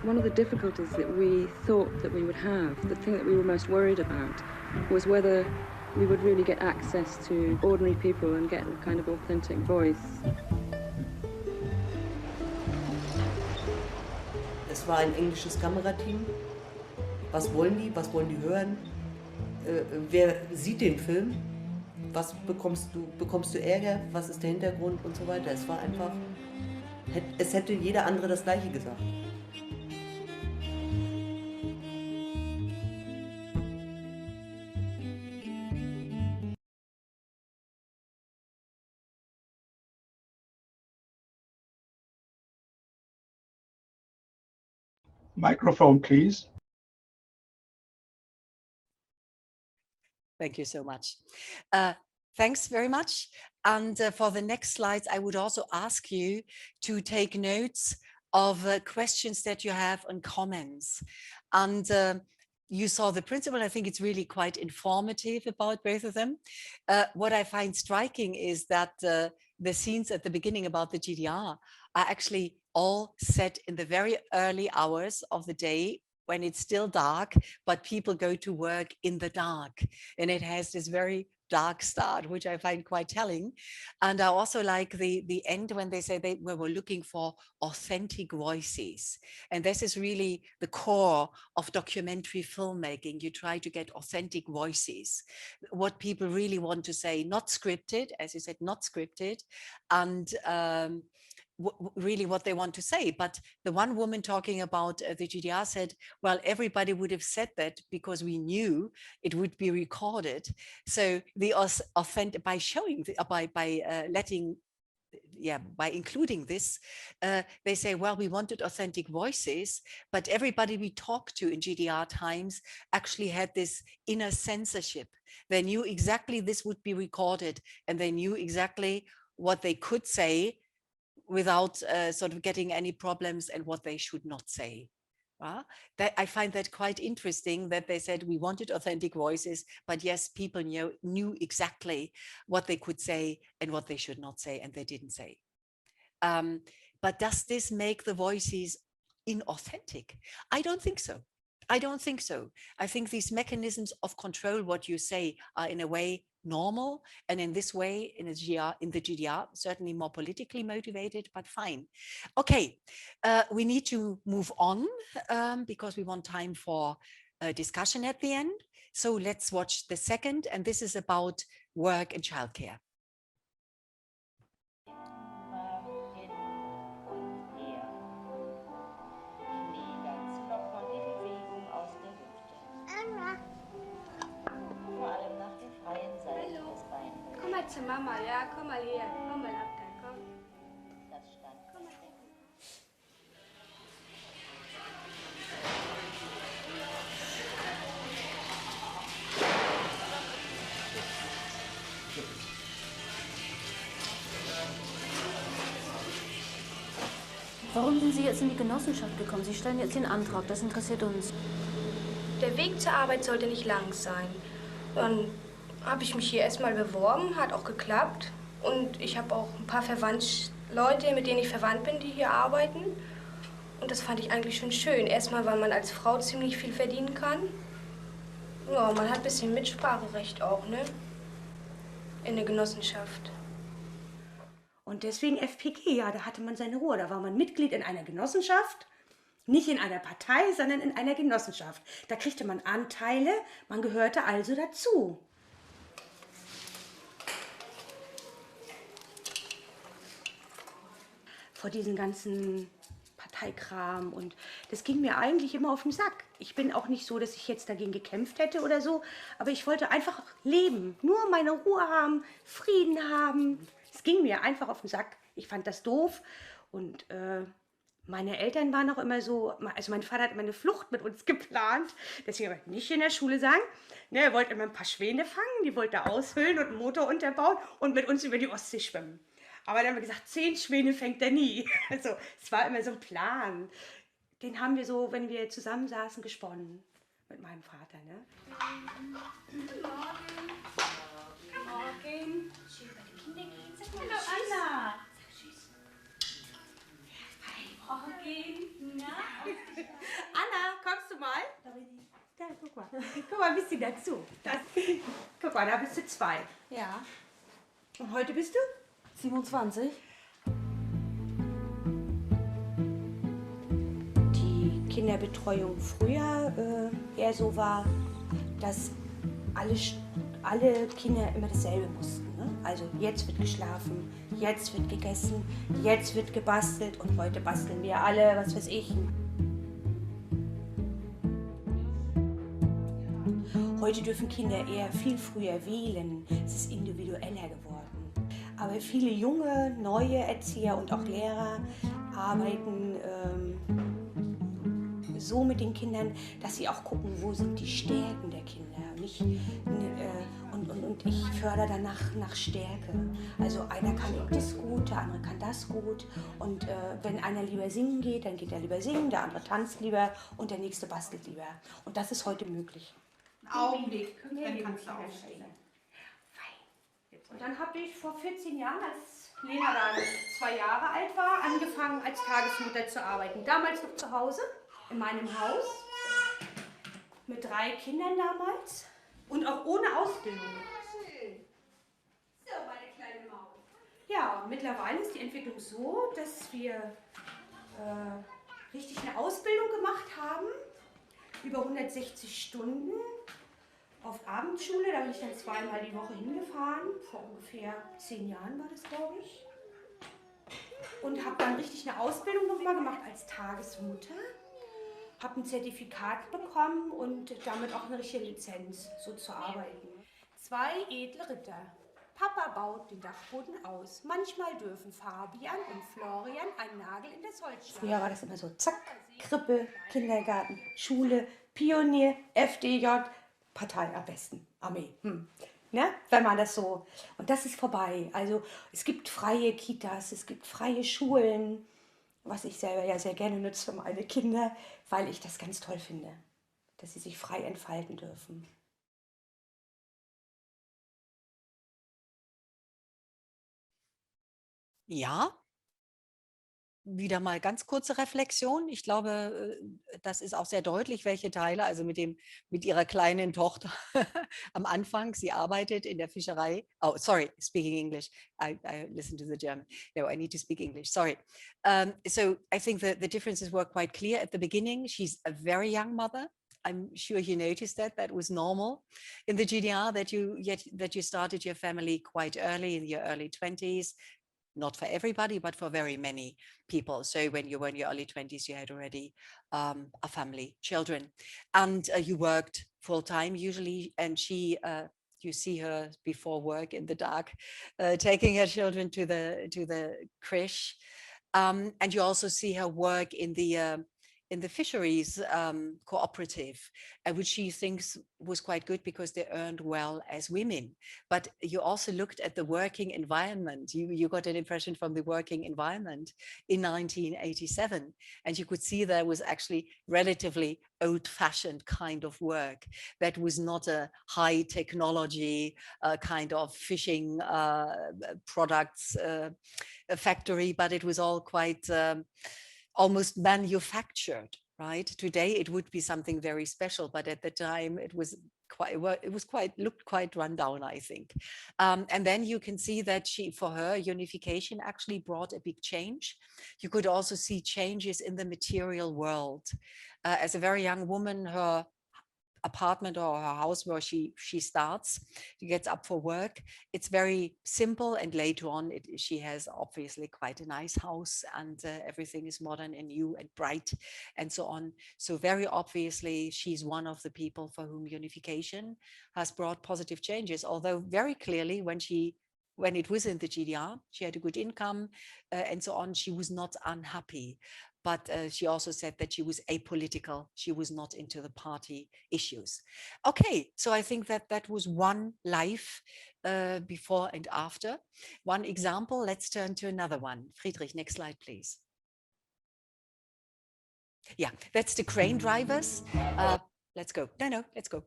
One of the difficulties that we thought that we would have, the thing that we were most worried about, was whether we would really get access to ordinary people and get a kind of authentic voice. Es war ein englisches Kamerateam. Was wollen die? Was wollen die hören? Wer sieht den Film? Was bekommst du? Bekommst du Ärger? Was ist der Hintergrund und so weiter? Es war einfach, es hätte jeder andere das Gleiche gesagt. Microphone, please. Thank you so much. Thanks very much. And for the next slides, I would also ask you to take notes of questions that you have and comments. And you saw the principle. I think it's really quite informative about both of them. What I find striking is that the scenes at the beginning about the GDR are actually all set in the very early hours of the day when it's still dark, but people go to work in the dark. And it has this very dark start, which I find quite telling. And I also like the end when they say they were looking for authentic voices. And this is really the core of documentary filmmaking. You try to get authentic voices, what people really want to say, not scripted, as you said, not scripted. And really what they want to say. But the one woman talking about the GDR said, well, everybody would have said that because we knew it would be recorded. So the authentic, by showing, by letting, by including this, they say, well, we wanted authentic voices, but everybody we talked to in GDR times actually had this inner censorship. They knew exactly this would be recorded, and they knew exactly what they could say without sort of getting any problems, and what they should not say. That I find that quite interesting, that they said we wanted authentic voices, but yes, people knew exactly what they could say and what they should not say, and they didn't say. But does this make the voices inauthentic? I don't think so. I don't think so. I think these mechanisms of control what you say are in a way normal, and in this way in the GDR certainly more politically motivated, but fine. Okay, we need to move on because we want time for discussion at the end. So let's watch the second, and this is about work and childcare. Komm mal zu Mama, ja, komm mal her, komm mal ab, komm. Komm mal weg. Warum sind Sie jetzt in die Genossenschaft gekommen? Sie stellen jetzt den Antrag, das interessiert uns. Der Weg zur Arbeit sollte nicht lang sein. Dann habe ich mich hier erstmal beworben, hat auch geklappt. Und ich habe auch ein paar Leute, mit denen ich verwandt bin, die hier arbeiten. Und das fand ich eigentlich schon schön. Erstmal, weil man als Frau ziemlich viel verdienen kann. Ja, man hat ein bisschen Mitspracherecht auch, ne? In der Genossenschaft. Und deswegen FPG, ja, da hatte man seine Ruhe. Da war man Mitglied in einer Genossenschaft, nicht in einer Partei, sondern in einer Genossenschaft. Da kriegte man Anteile, man gehörte also dazu. Vor diesen ganzen Parteikram, und das ging mir eigentlich immer auf den Sack. Ich bin auch nicht so, dass ich jetzt dagegen gekämpft hätte oder so, aber ich wollte einfach leben, nur meine Ruhe haben, Frieden haben. Es ging mir einfach auf den Sack. Ich fand das doof, und meine Eltern waren auch immer so, also mein Vater hat immer eine Flucht mit uns geplant, deswegen aber nicht in der Schule sagen. Ne, er wollte immer ein paar Schwäne fangen, die wollte er aushöhlen und einen Motor unterbauen und mit uns über die Ostsee schwimmen. Aber dann haben wir gesagt, 10 Schwäne fängt er nie. Also es war immer so ein Plan. Den haben wir so, wenn wir zusammensaßen, gesponnen mit meinem Vater. Ne? Guten Morgen. Guten Morgen. Schön bei den Kindern gehen. Sag mal, hallo Anna. Sag tschüss. Hi, Morgen. Na? Anna, kommst du mal? Da, guck mal. Guck mal ein bisschen dazu. Guck mal, da bist du 2. Ja. Und heute bist du? 27. Die Kinderbetreuung früher eher so war, dass alle Kinder immer dasselbe mussten. Ne? Also jetzt wird geschlafen, jetzt wird gegessen, jetzt wird gebastelt, und heute basteln wir alle, was weiß ich. Heute dürfen Kinder eher viel früher wählen. Es ist individueller geworden. Aber viele junge, neue Erzieher und auch Lehrer arbeiten so mit den Kindern, dass sie auch gucken, wo sind die Stärken der Kinder. Und ich fördere danach nach Stärke. Also einer kann eben das gut, der andere kann das gut. Und wenn einer lieber singen geht, dann geht er lieber singen, der andere tanzt lieber und der nächste bastelt lieber. Und das ist heute möglich. Augenblick, dann kannst du aufstehen. Und dann habe ich vor 14 Jahren, als Lena dann 2 Jahre alt war, angefangen als Tagesmutter zu arbeiten. Damals noch zu Hause, in meinem Haus, mit 3 Kindern damals und auch ohne Ausbildung. So, meine kleine Maus. Ja, und mittlerweile ist die Entwicklung so, dass wir richtig eine Ausbildung gemacht haben, über 160 Stunden. Auf Abendschule, da bin ich dann 2-mal die Woche hingefahren. Vor ungefähr 10 Jahren war das, glaube ich. und habe dann richtig eine Ausbildung nochmal gemacht als Tagesmutter. Habe ein Zertifikat bekommen und damit auch eine richtige Lizenz, so zu arbeiten. 2 edle Ritter. Papa baut den Dachboden aus. Manchmal dürfen Fabian und Florian einen Nagel in das Holz schlagen. Früher war das immer so, zack, Krippe, Kindergarten, Schule, Pionier, FDJ, Partei am besten, Armee. Ne? Wenn man das so, und das ist vorbei. Also es gibt freie Kitas, es gibt freie Schulen, was ich selber ja sehr gerne nutze für meine Kinder, weil ich das ganz toll finde, dass sie sich frei entfalten dürfen. Ja, wieder mal ganz kurze Reflexion. Ich glaube, das ist auch sehr deutlich, welche Teile, also mit ihrer kleinen Tochter am Anfang, sie arbeitet in der Fischerei. Oh, sorry, speaking English. I listen to the German. No, I need to speak English. Sorry. So I think the differences were quite clear at the beginning. She's a very young mother. I'm sure you noticed that. That was normal in the GDR, that you started your family quite early, in your early 20s. Not for everybody, but for very many people. So when you were in your early 20s, you had already a family, children, and you worked full time usually. And she, you see her before work in the dark, taking her children to the creche, and you also see her work in the fisheries cooperative, which she thinks was quite good because they earned well as women. But you also looked at the working environment. You got an impression from the working environment in 1987, and you could see there was actually relatively old-fashioned kind of work. That was not a high technology kind of fishing products factory, but it was all quite almost manufactured, right? Today it would be something very special, but at the time it was looked quite run down, I think. And then you can see that for her, unification actually brought a big change. You could also see changes in the material world. As a very young woman, her apartment or her house where she starts, she gets up for work, it's very simple, and later on she has obviously quite a nice house, and everything is modern and new and bright and so on. So very obviously she's one of the people for whom unification has brought positive changes, although very clearly when it was in the GDR, she had a good income and so on, she was not unhappy. But she also said that she was apolitical. She was not into the party issues. Okay, so I think that was one life before and after. One example, let's turn to another one. Friedrich, next slide, please. Yeah, that's the crane drivers. Let's go. No, let's go.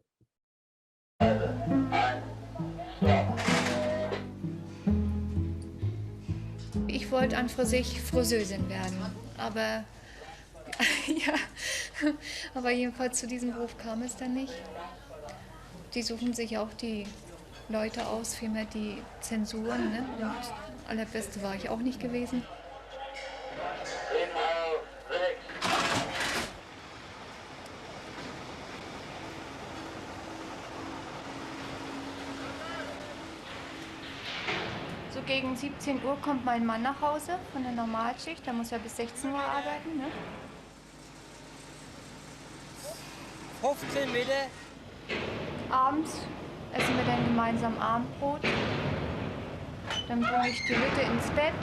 Ich wollte an für sich Friseurin werden, aber ja, aber jedenfalls zu diesem Beruf kam es dann nicht. Die suchen sich auch die Leute aus, vielmehr die Zensuren, ne? Und allerbeste war ich auch nicht gewesen. So gegen 17 Uhr kommt mein Mann nach Hause von der Normalschicht, der muss ja bis 16 Uhr arbeiten. Ne? 15 Meter. Abends essen wir dann gemeinsam Abendbrot. Dann bringe ich die Hütte ins Bett.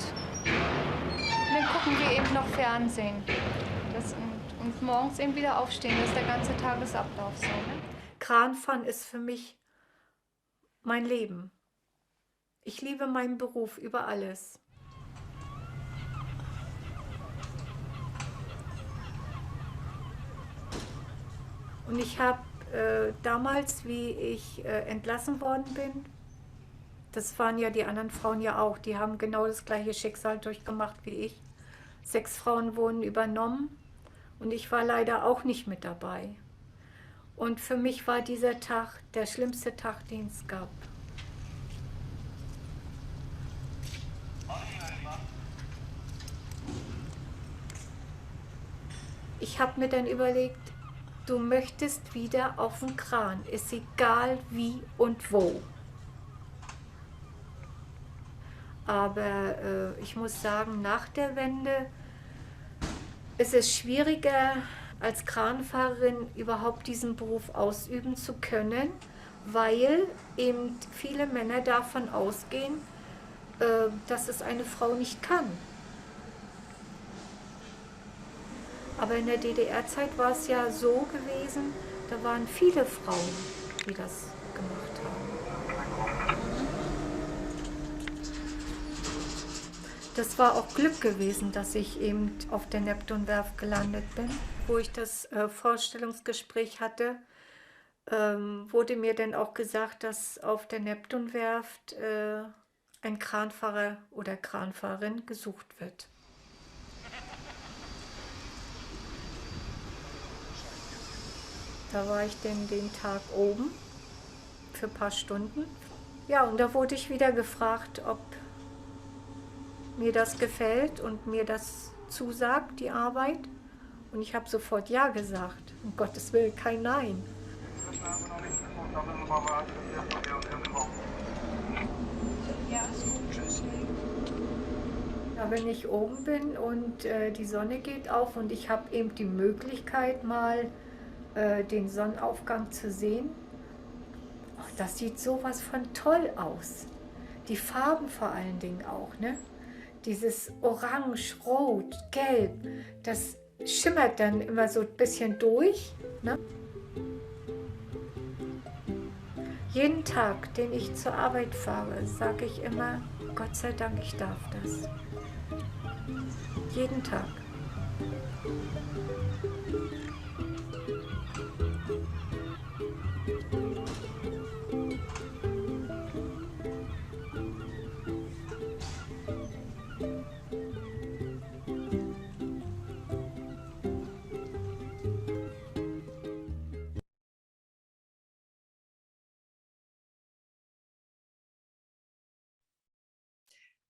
Und dann gucken wir eben noch Fernsehen. Und morgens eben wieder aufstehen. Das ist der ganze Tagesablauf so. Ne? Kranfahren ist für mich mein Leben. Ich liebe meinen Beruf über alles. Und ich habe damals, wie ich entlassen worden bin, das waren ja die anderen Frauen ja auch, die haben genau das gleiche Schicksal durchgemacht wie ich. 6 Frauen wurden übernommen und ich war leider auch nicht mit dabei. Und für mich war dieser Tag der schlimmste Tag, den es gab. Ich habe mir dann überlegt, du möchtest wieder auf den Kran, ist egal wie und wo. Aber ich muss sagen, nach der Wende ist es schwieriger, als Kranfahrerin überhaupt diesen Beruf ausüben zu können, weil eben viele Männer davon ausgehen, dass es eine Frau nicht kann. Aber in der DDR-Zeit war es ja so gewesen, da waren viele Frauen, die das gemacht haben. Das war auch Glück gewesen, dass ich eben auf der Neptunwerft gelandet bin. Wo ich das Vorstellungsgespräch hatte, wurde mir dann auch gesagt, dass auf der Neptunwerft ein Kranfahrer oder Kranfahrerin gesucht wird. Da war ich denn den Tag oben für ein paar Stunden. Ja, und da wurde ich wieder gefragt, ob mir das gefällt und mir das zusagt, die Arbeit. Und ich habe sofort Ja gesagt. Um Gottes Willen, kein Nein. Ja, wenn ich oben bin und die Sonne geht auf und ich habe eben die Möglichkeit, mal den Sonnenaufgang zu sehen, oh, das sieht sowas von toll aus. Die Farben vor allen Dingen auch, ne? Dieses Orange, Rot, Gelb, das schimmert dann immer so ein bisschen durch, ne? Jeden Tag, den ich zur Arbeit fahre, sage ich immer, Gott sei Dank, ich darf das. Jeden Tag.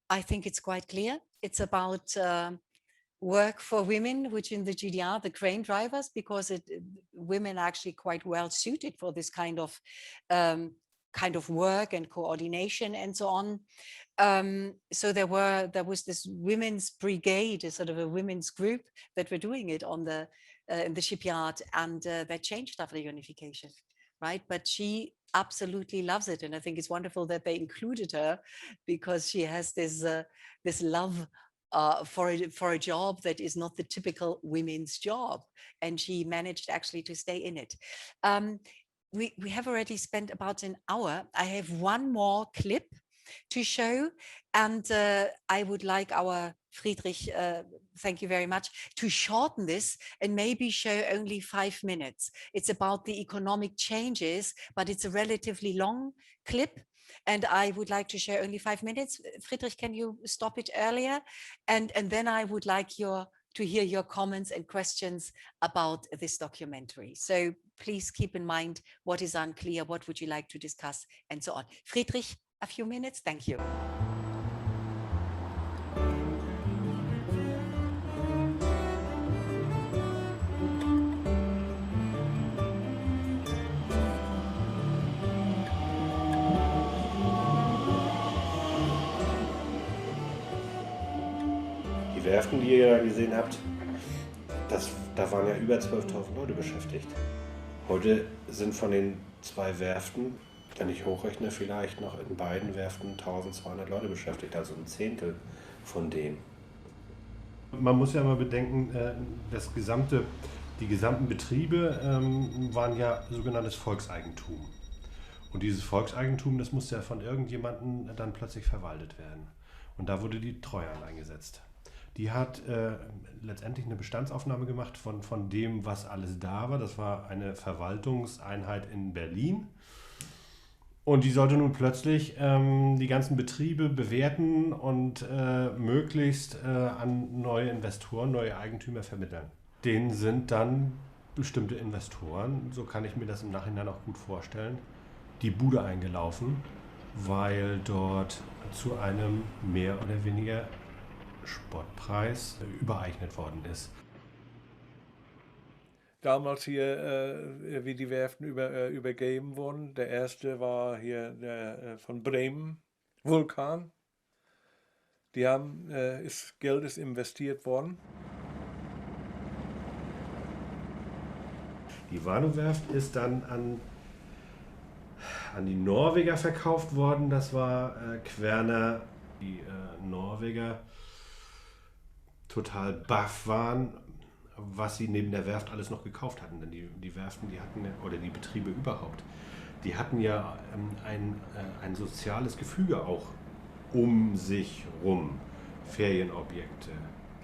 I think it's quite clear. It's about work for women, which in the GDR, the crane drivers, because women are actually quite well suited for this kind of work and coordination and so on. So there was this women's brigade, a sort of a women's group that were doing it on the in the shipyard, and that changed after unification, right? But she absolutely loves it, and I think it's wonderful that they included her, because she has this this love for a job that is not the typical women's job, and she managed actually to stay in it. We have already spent about an hour. I have one more clip to show, and I would like our Friedrich, thank you very much, to shorten this and maybe show only 5 minutes. It's about the economic changes, but it's a relatively long clip, and I would like to share only 5 minutes. Friedrich, can you stop it earlier? And then I would like to hear your comments and questions about this documentary. So please keep in mind what is unclear, what would you like to discuss, and so on. Friedrich, a few minutes, thank you. Die Werften, die ihr da gesehen habt, da waren ja über 12.000 Leute beschäftigt. Heute sind von den 2 Werften, wenn ich hochrechne, vielleicht noch in beiden Werften 1.200 Leute beschäftigt, also ein Zehntel von dem. Man muss ja mal bedenken, die gesamten Betriebe waren ja sogenanntes Volkseigentum. Und dieses Volkseigentum, das musste ja von irgendjemandem dann plötzlich verwaltet werden. Und da wurde die Treuhand eingesetzt. Die hat letztendlich eine Bestandsaufnahme gemacht von dem, was alles da war. Das war eine Verwaltungseinheit in Berlin. Und die sollte nun plötzlich die ganzen Betriebe bewerten und möglichst an neue Investoren, neue Eigentümer vermitteln. Denen sind dann bestimmte Investoren, so kann ich mir das im Nachhinein auch gut vorstellen, die Bude eingelaufen, weil dort zu einem mehr oder weniger Spottpreis übereignet worden ist. Damals hier, wie die Werften übergeben wurden, der erste war hier der von Bremen, Vulkan. Geld ist investiert worden. Die Warnow-Werft ist dann an die Norweger verkauft worden. Das war Querner. Die Norweger total baff waren, was sie neben der Werft alles noch gekauft hatten. Denn die Werften, die hatten, oder die Betriebe überhaupt, die hatten ja ein soziales Gefüge auch um sich rum. Ferienobjekte,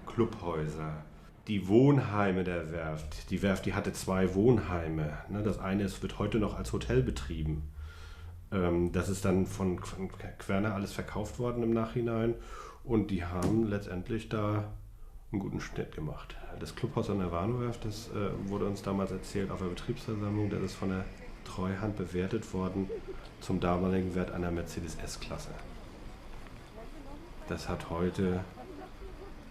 Clubhäuser, die Wohnheime der Werft. Die Werft, die hatte 2 Wohnheime. Das eine wird heute noch als Hotel betrieben. Das ist dann von Querner alles verkauft worden im Nachhinein. Und die haben letztendlich da einen guten Schnitt gemacht. Das Clubhaus an der Warnow-Werft, das wurde uns damals erzählt auf der Betriebsversammlung, das ist von der Treuhand bewertet worden zum damaligen Wert einer Mercedes S-Klasse. Das hat heute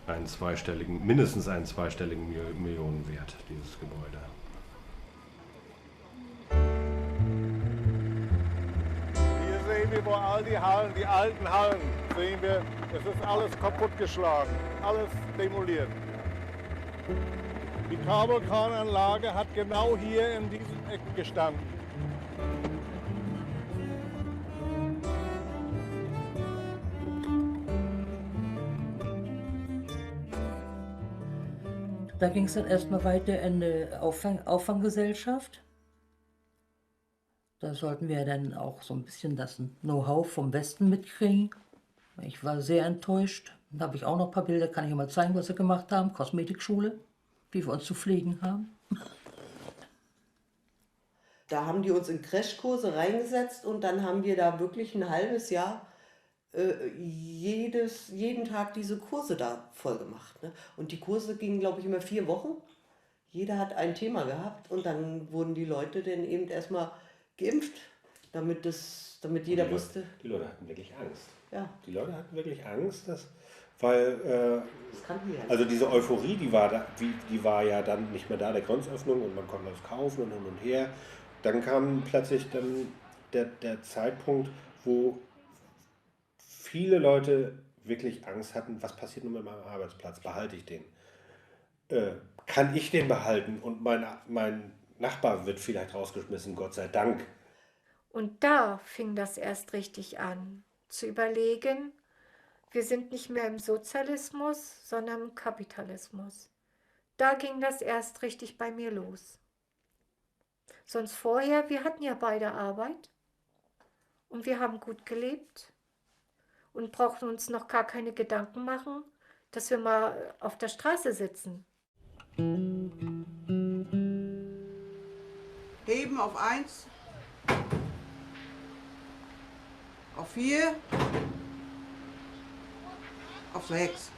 mindestens einen zweistelligen Millionenwert, dieses Gebäude. Hier sehen wir, wo all die Hallen, die alten Hallen, sehen wir, es ist alles kaputtgeschlagen, alles demoliert. Die Kabelkrananlage hat genau hier in diesem Eck gestanden. Da ging es dann erstmal weiter in eine Auffanggesellschaft. Da sollten wir dann auch so ein bisschen das Know-how vom Westen mitkriegen. Ich war sehr enttäuscht. Da habe ich auch noch ein paar Bilder, kann ich mal zeigen, was wir gemacht haben. Kosmetikschule, wie wir uns zu pflegen haben. Da haben die uns in Crashkurse reingesetzt und dann haben wir da wirklich ein halbes Jahr jeden Tag diese Kurse da voll gemacht. Ne? Und die Kurse gingen, glaube ich, immer 4 Wochen. Jeder hat ein Thema gehabt und dann wurden die Leute dann eben erstmal geimpft, damit jeder wusste. Die Leute hatten wirklich Angst. Ja. Die Leute hatten wirklich Angst, weil also diese Euphorie, die war ja dann nicht mehr da, der Grenzöffnung, und man konnte das kaufen und hin und her. Dann kam plötzlich dann der Zeitpunkt, wo viele Leute wirklich Angst hatten, was passiert nun mit meinem Arbeitsplatz, behalte ich den? Kann ich den behalten und mein Nachbar wird vielleicht rausgeschmissen, Gott sei Dank. Und da fing das erst richtig an, zu überlegen, wir sind nicht mehr im Sozialismus, sondern im Kapitalismus. Da ging das erst richtig bei mir los. Sonst vorher, wir hatten ja beide Arbeit und wir haben gut gelebt und brauchten uns noch gar keine Gedanken machen, dass wir mal auf der Straße sitzen. Heben auf 1, auf 4, auf 6.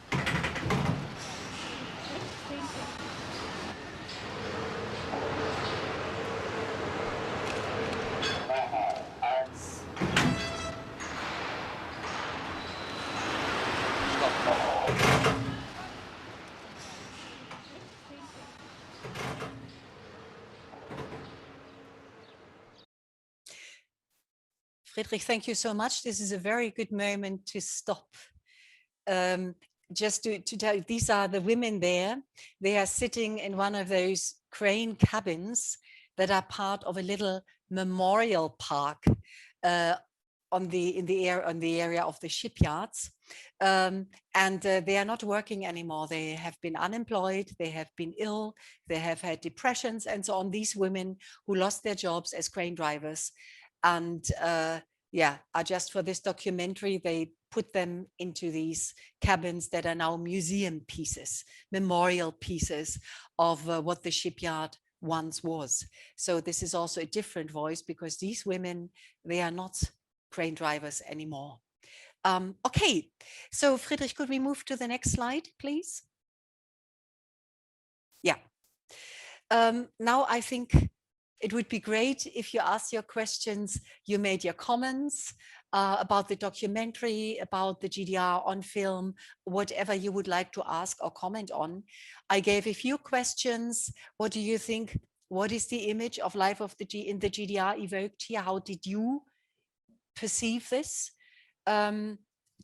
Friedrich, thank you so much. This is a very good moment to stop. Just to tell you, these are the women there. They are sitting in one of those crane cabins that are part of a little memorial park in the area of the shipyards. And they are not working anymore. They have been unemployed, they have been ill, they have had depressions and so on. These women who lost their jobs as crane drivers and are just for this documentary, they put them into these cabins that are now museum pieces, memorial pieces of what the shipyard once was. So this is also a different voice because these women, they are not crane drivers anymore. Okay, so Friedrich, could we move to the next slide, please? Yeah. Now I think it would be great if you ask your questions, you made your comments about the documentary, about the GDR on film, whatever you would like to ask or comment on. I gave a few questions. What do you think? What is the image of life of in the GDR evoked here? How did you perceive this?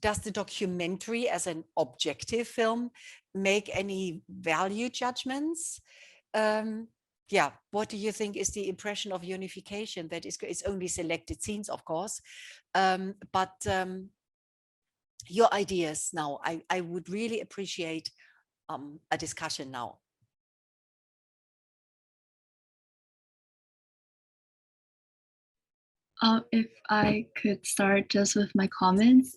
does the documentary as an objective film make any value judgments? Yeah, what do you think is the impression of unification? That is, it's only selected scenes, of course, but your ideas now. I would really appreciate a discussion now. If I could start just with my comments,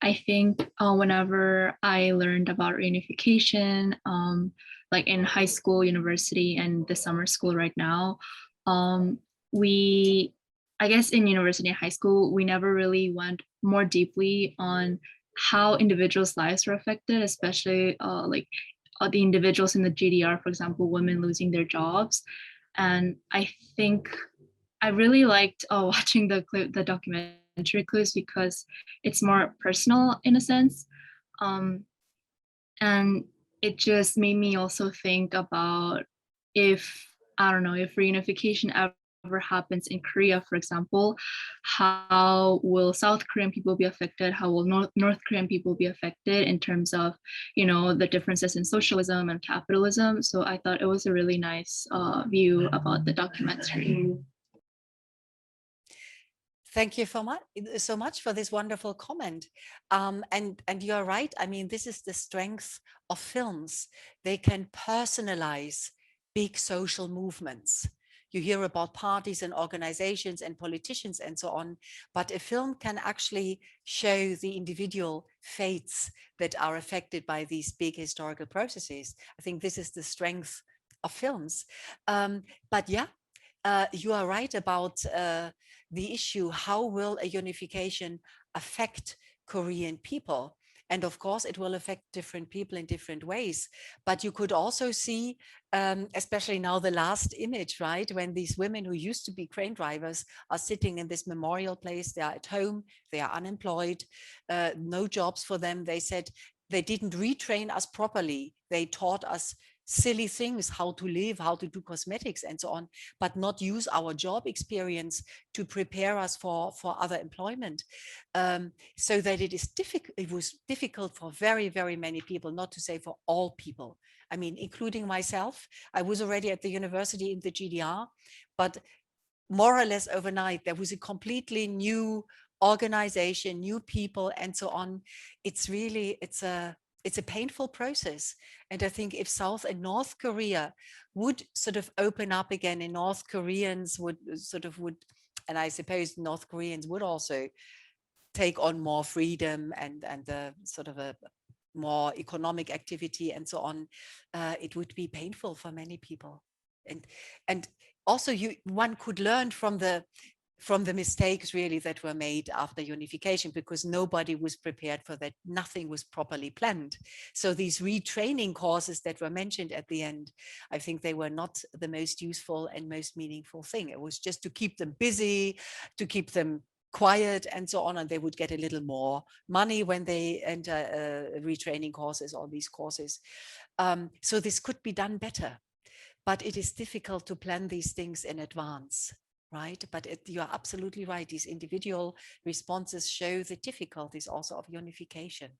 I think whenever I learned about reunification, like in high school, university, and the summer school right now, I guess in university and high school, we never really went more deeply on how individuals' lives were affected, especially the individuals in the GDR, for example, women losing their jobs. And I think I really liked watching the documentary Clues because it's more personal in a sense. And it just made me also think about if reunification ever happens in Korea, for example, how will South Korean people be affected? How will North Korean people be affected in terms of, the differences in socialism and capitalism? So I thought it was a really nice view about the documentary. Thank you so much for this wonderful comment. And you're right. I mean, this is the strength of films. They can personalize big social movements. You hear about parties and organizations and politicians and so on, but a film can actually show the individual fates that are affected by these big historical processes. I think this is the strength of films. But yeah, you are right about the issue, how will a unification affect Korean people? And of course, it will affect different people in different ways. But you could also see, especially now the last image, right? When these women who used to be crane drivers are sitting in this memorial place, they are at home, they are unemployed, no jobs for them. They said they didn't retrain us properly. They taught us silly things, how to live, how to do cosmetics and so on, but not use our job experience to prepare us for other employment. So that it was difficult for very, very many people, not to say for all people. I mean, including myself. I was already at the university in the GDR, but more or less overnight, there was a completely new organization, new people, and so on. It's a painful process. And I think if South and North Korea would sort of open up again, and North Koreans would, and I suppose North Koreans would also take on more freedom and the sort of a more economic activity and so on, it would be painful for many people. And also one could learn from the mistakes really that were made after unification, because nobody was prepared for that. Nothing was properly planned. So these retraining courses that were mentioned at the end, I think they were not the most useful and most meaningful thing. It was just to keep them busy, to keep them quiet and so on, and they would get a little more money when they enter retraining courses or these courses. So this could be done better, but it is difficult to plan these things in advance. Right, but you are absolutely right. These individual responses show the difficulties also of unification.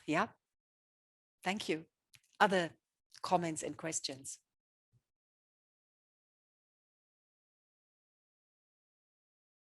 Yeah, thank you. Other comments and questions?